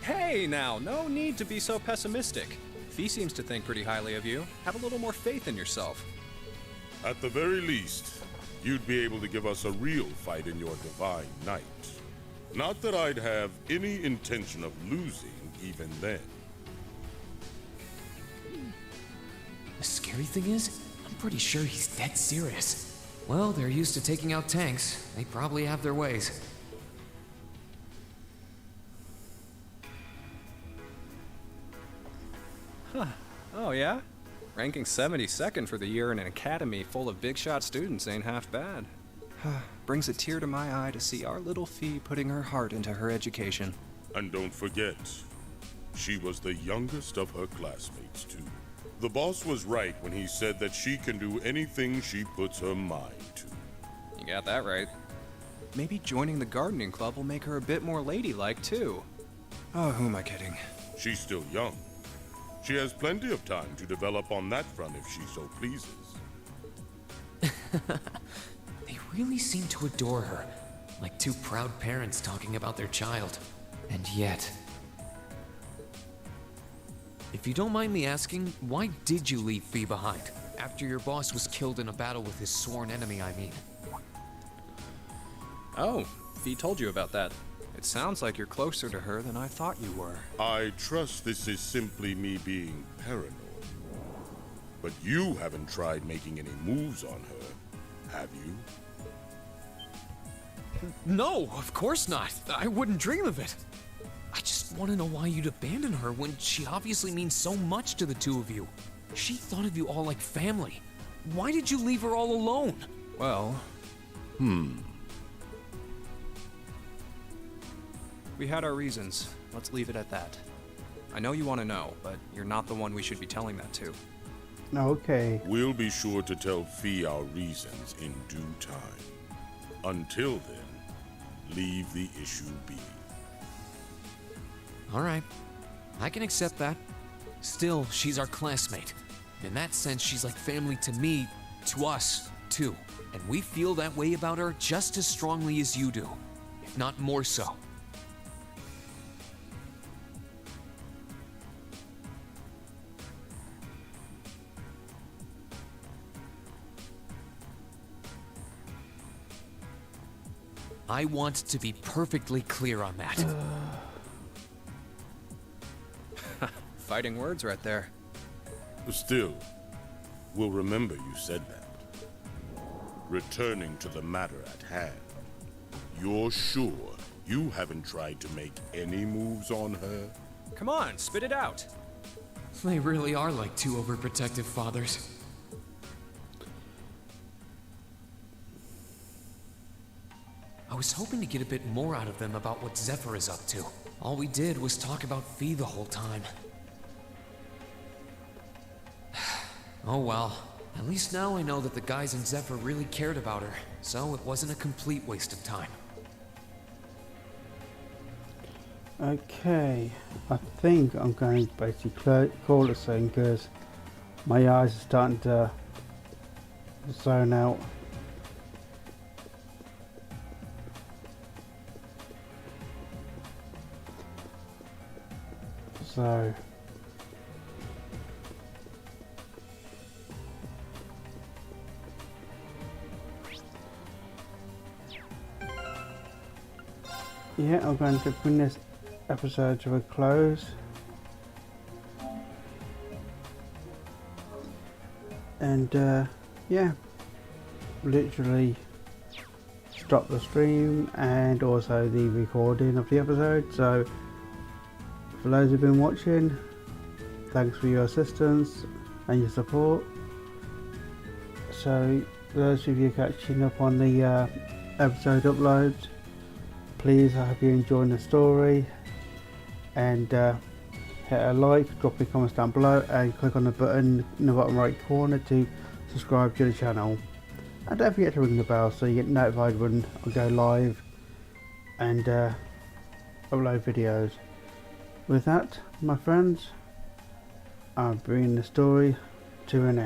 Hey now, no need to be so pessimistic. Fee seems to think pretty highly of you. Have a little more faith in yourself. At the very least, you'd be able to give us a real fight in your divine night. Not that I'd have any intention of losing even then. The scary thing is, I'm pretty sure he's dead serious. Well, they're used to taking out tanks. They probably have their ways. Huh. Oh yeah? Ranking 72nd for the year in an academy full of big shot students ain't half bad. Brings a tear to my eye to see our little Fee putting her heart into her education. And don't forget, she was the youngest of her classmates, too. The boss was right when he said that she can do anything she puts her mind to. You got that right. Maybe joining the gardening club will make her a bit more ladylike, too. Oh, who am I kidding? She's still young. She has plenty of time to develop on that front if she so pleases. They really seem to adore her, like two proud parents talking about their child. And yet... If you don't mind me asking, why did you leave Fee behind? After your boss was killed in a battle with his sworn enemy, I mean. Oh, Fee told you about that. It sounds like you're closer to her than I thought you were. I trust this is simply me being paranoid. But you haven't tried making any moves on her, have you? No, of course not. I wouldn't dream of it. I just want to know why you'd abandon her when she obviously means so much to the two of you. She thought of you all like family. Why did you leave her all alone? Well... We had our reasons. Let's leave it at that. I know you want to know, but you're not the one we should be telling that to. Okay. We'll be sure to tell Fee our reasons in due time. Until then, leave the issue be. Alright. I can accept that. Still, she's our classmate. In that sense, she's like family to me, to us, too. And we feel that way about her just as strongly as you do, if not more so. I want to be perfectly clear on that. Fighting words right there. Still, we'll remember you said that. Returning to the matter at hand, you're sure you haven't tried to make any moves on her? Come on, spit it out. They really are like two overprotective fathers. I was hoping to get a bit more out of them about what Zephyr is up to. All we did was talk about Fee the whole time. Oh well. At least now I know that the guys in Zephyr really cared about her, so it wasn't a complete waste of time. Okay, I think I'm going to basically call it soon because my eyes are starting to zone out. So yeah, I'm going to bring this episode to a close. And yeah, literally stop the stream and also the recording of the episode. So for those who've been watching, thanks for your assistance and your support. So for those of you catching up on the episode uploads, please, I hope you're enjoying the story, and hit a like, drop your comments down below, and click on the button in the bottom right corner to subscribe to the channel. And don't forget to ring the bell so you get notified when I go live and upload videos. With that, my friends, I'm bringing the story to an end.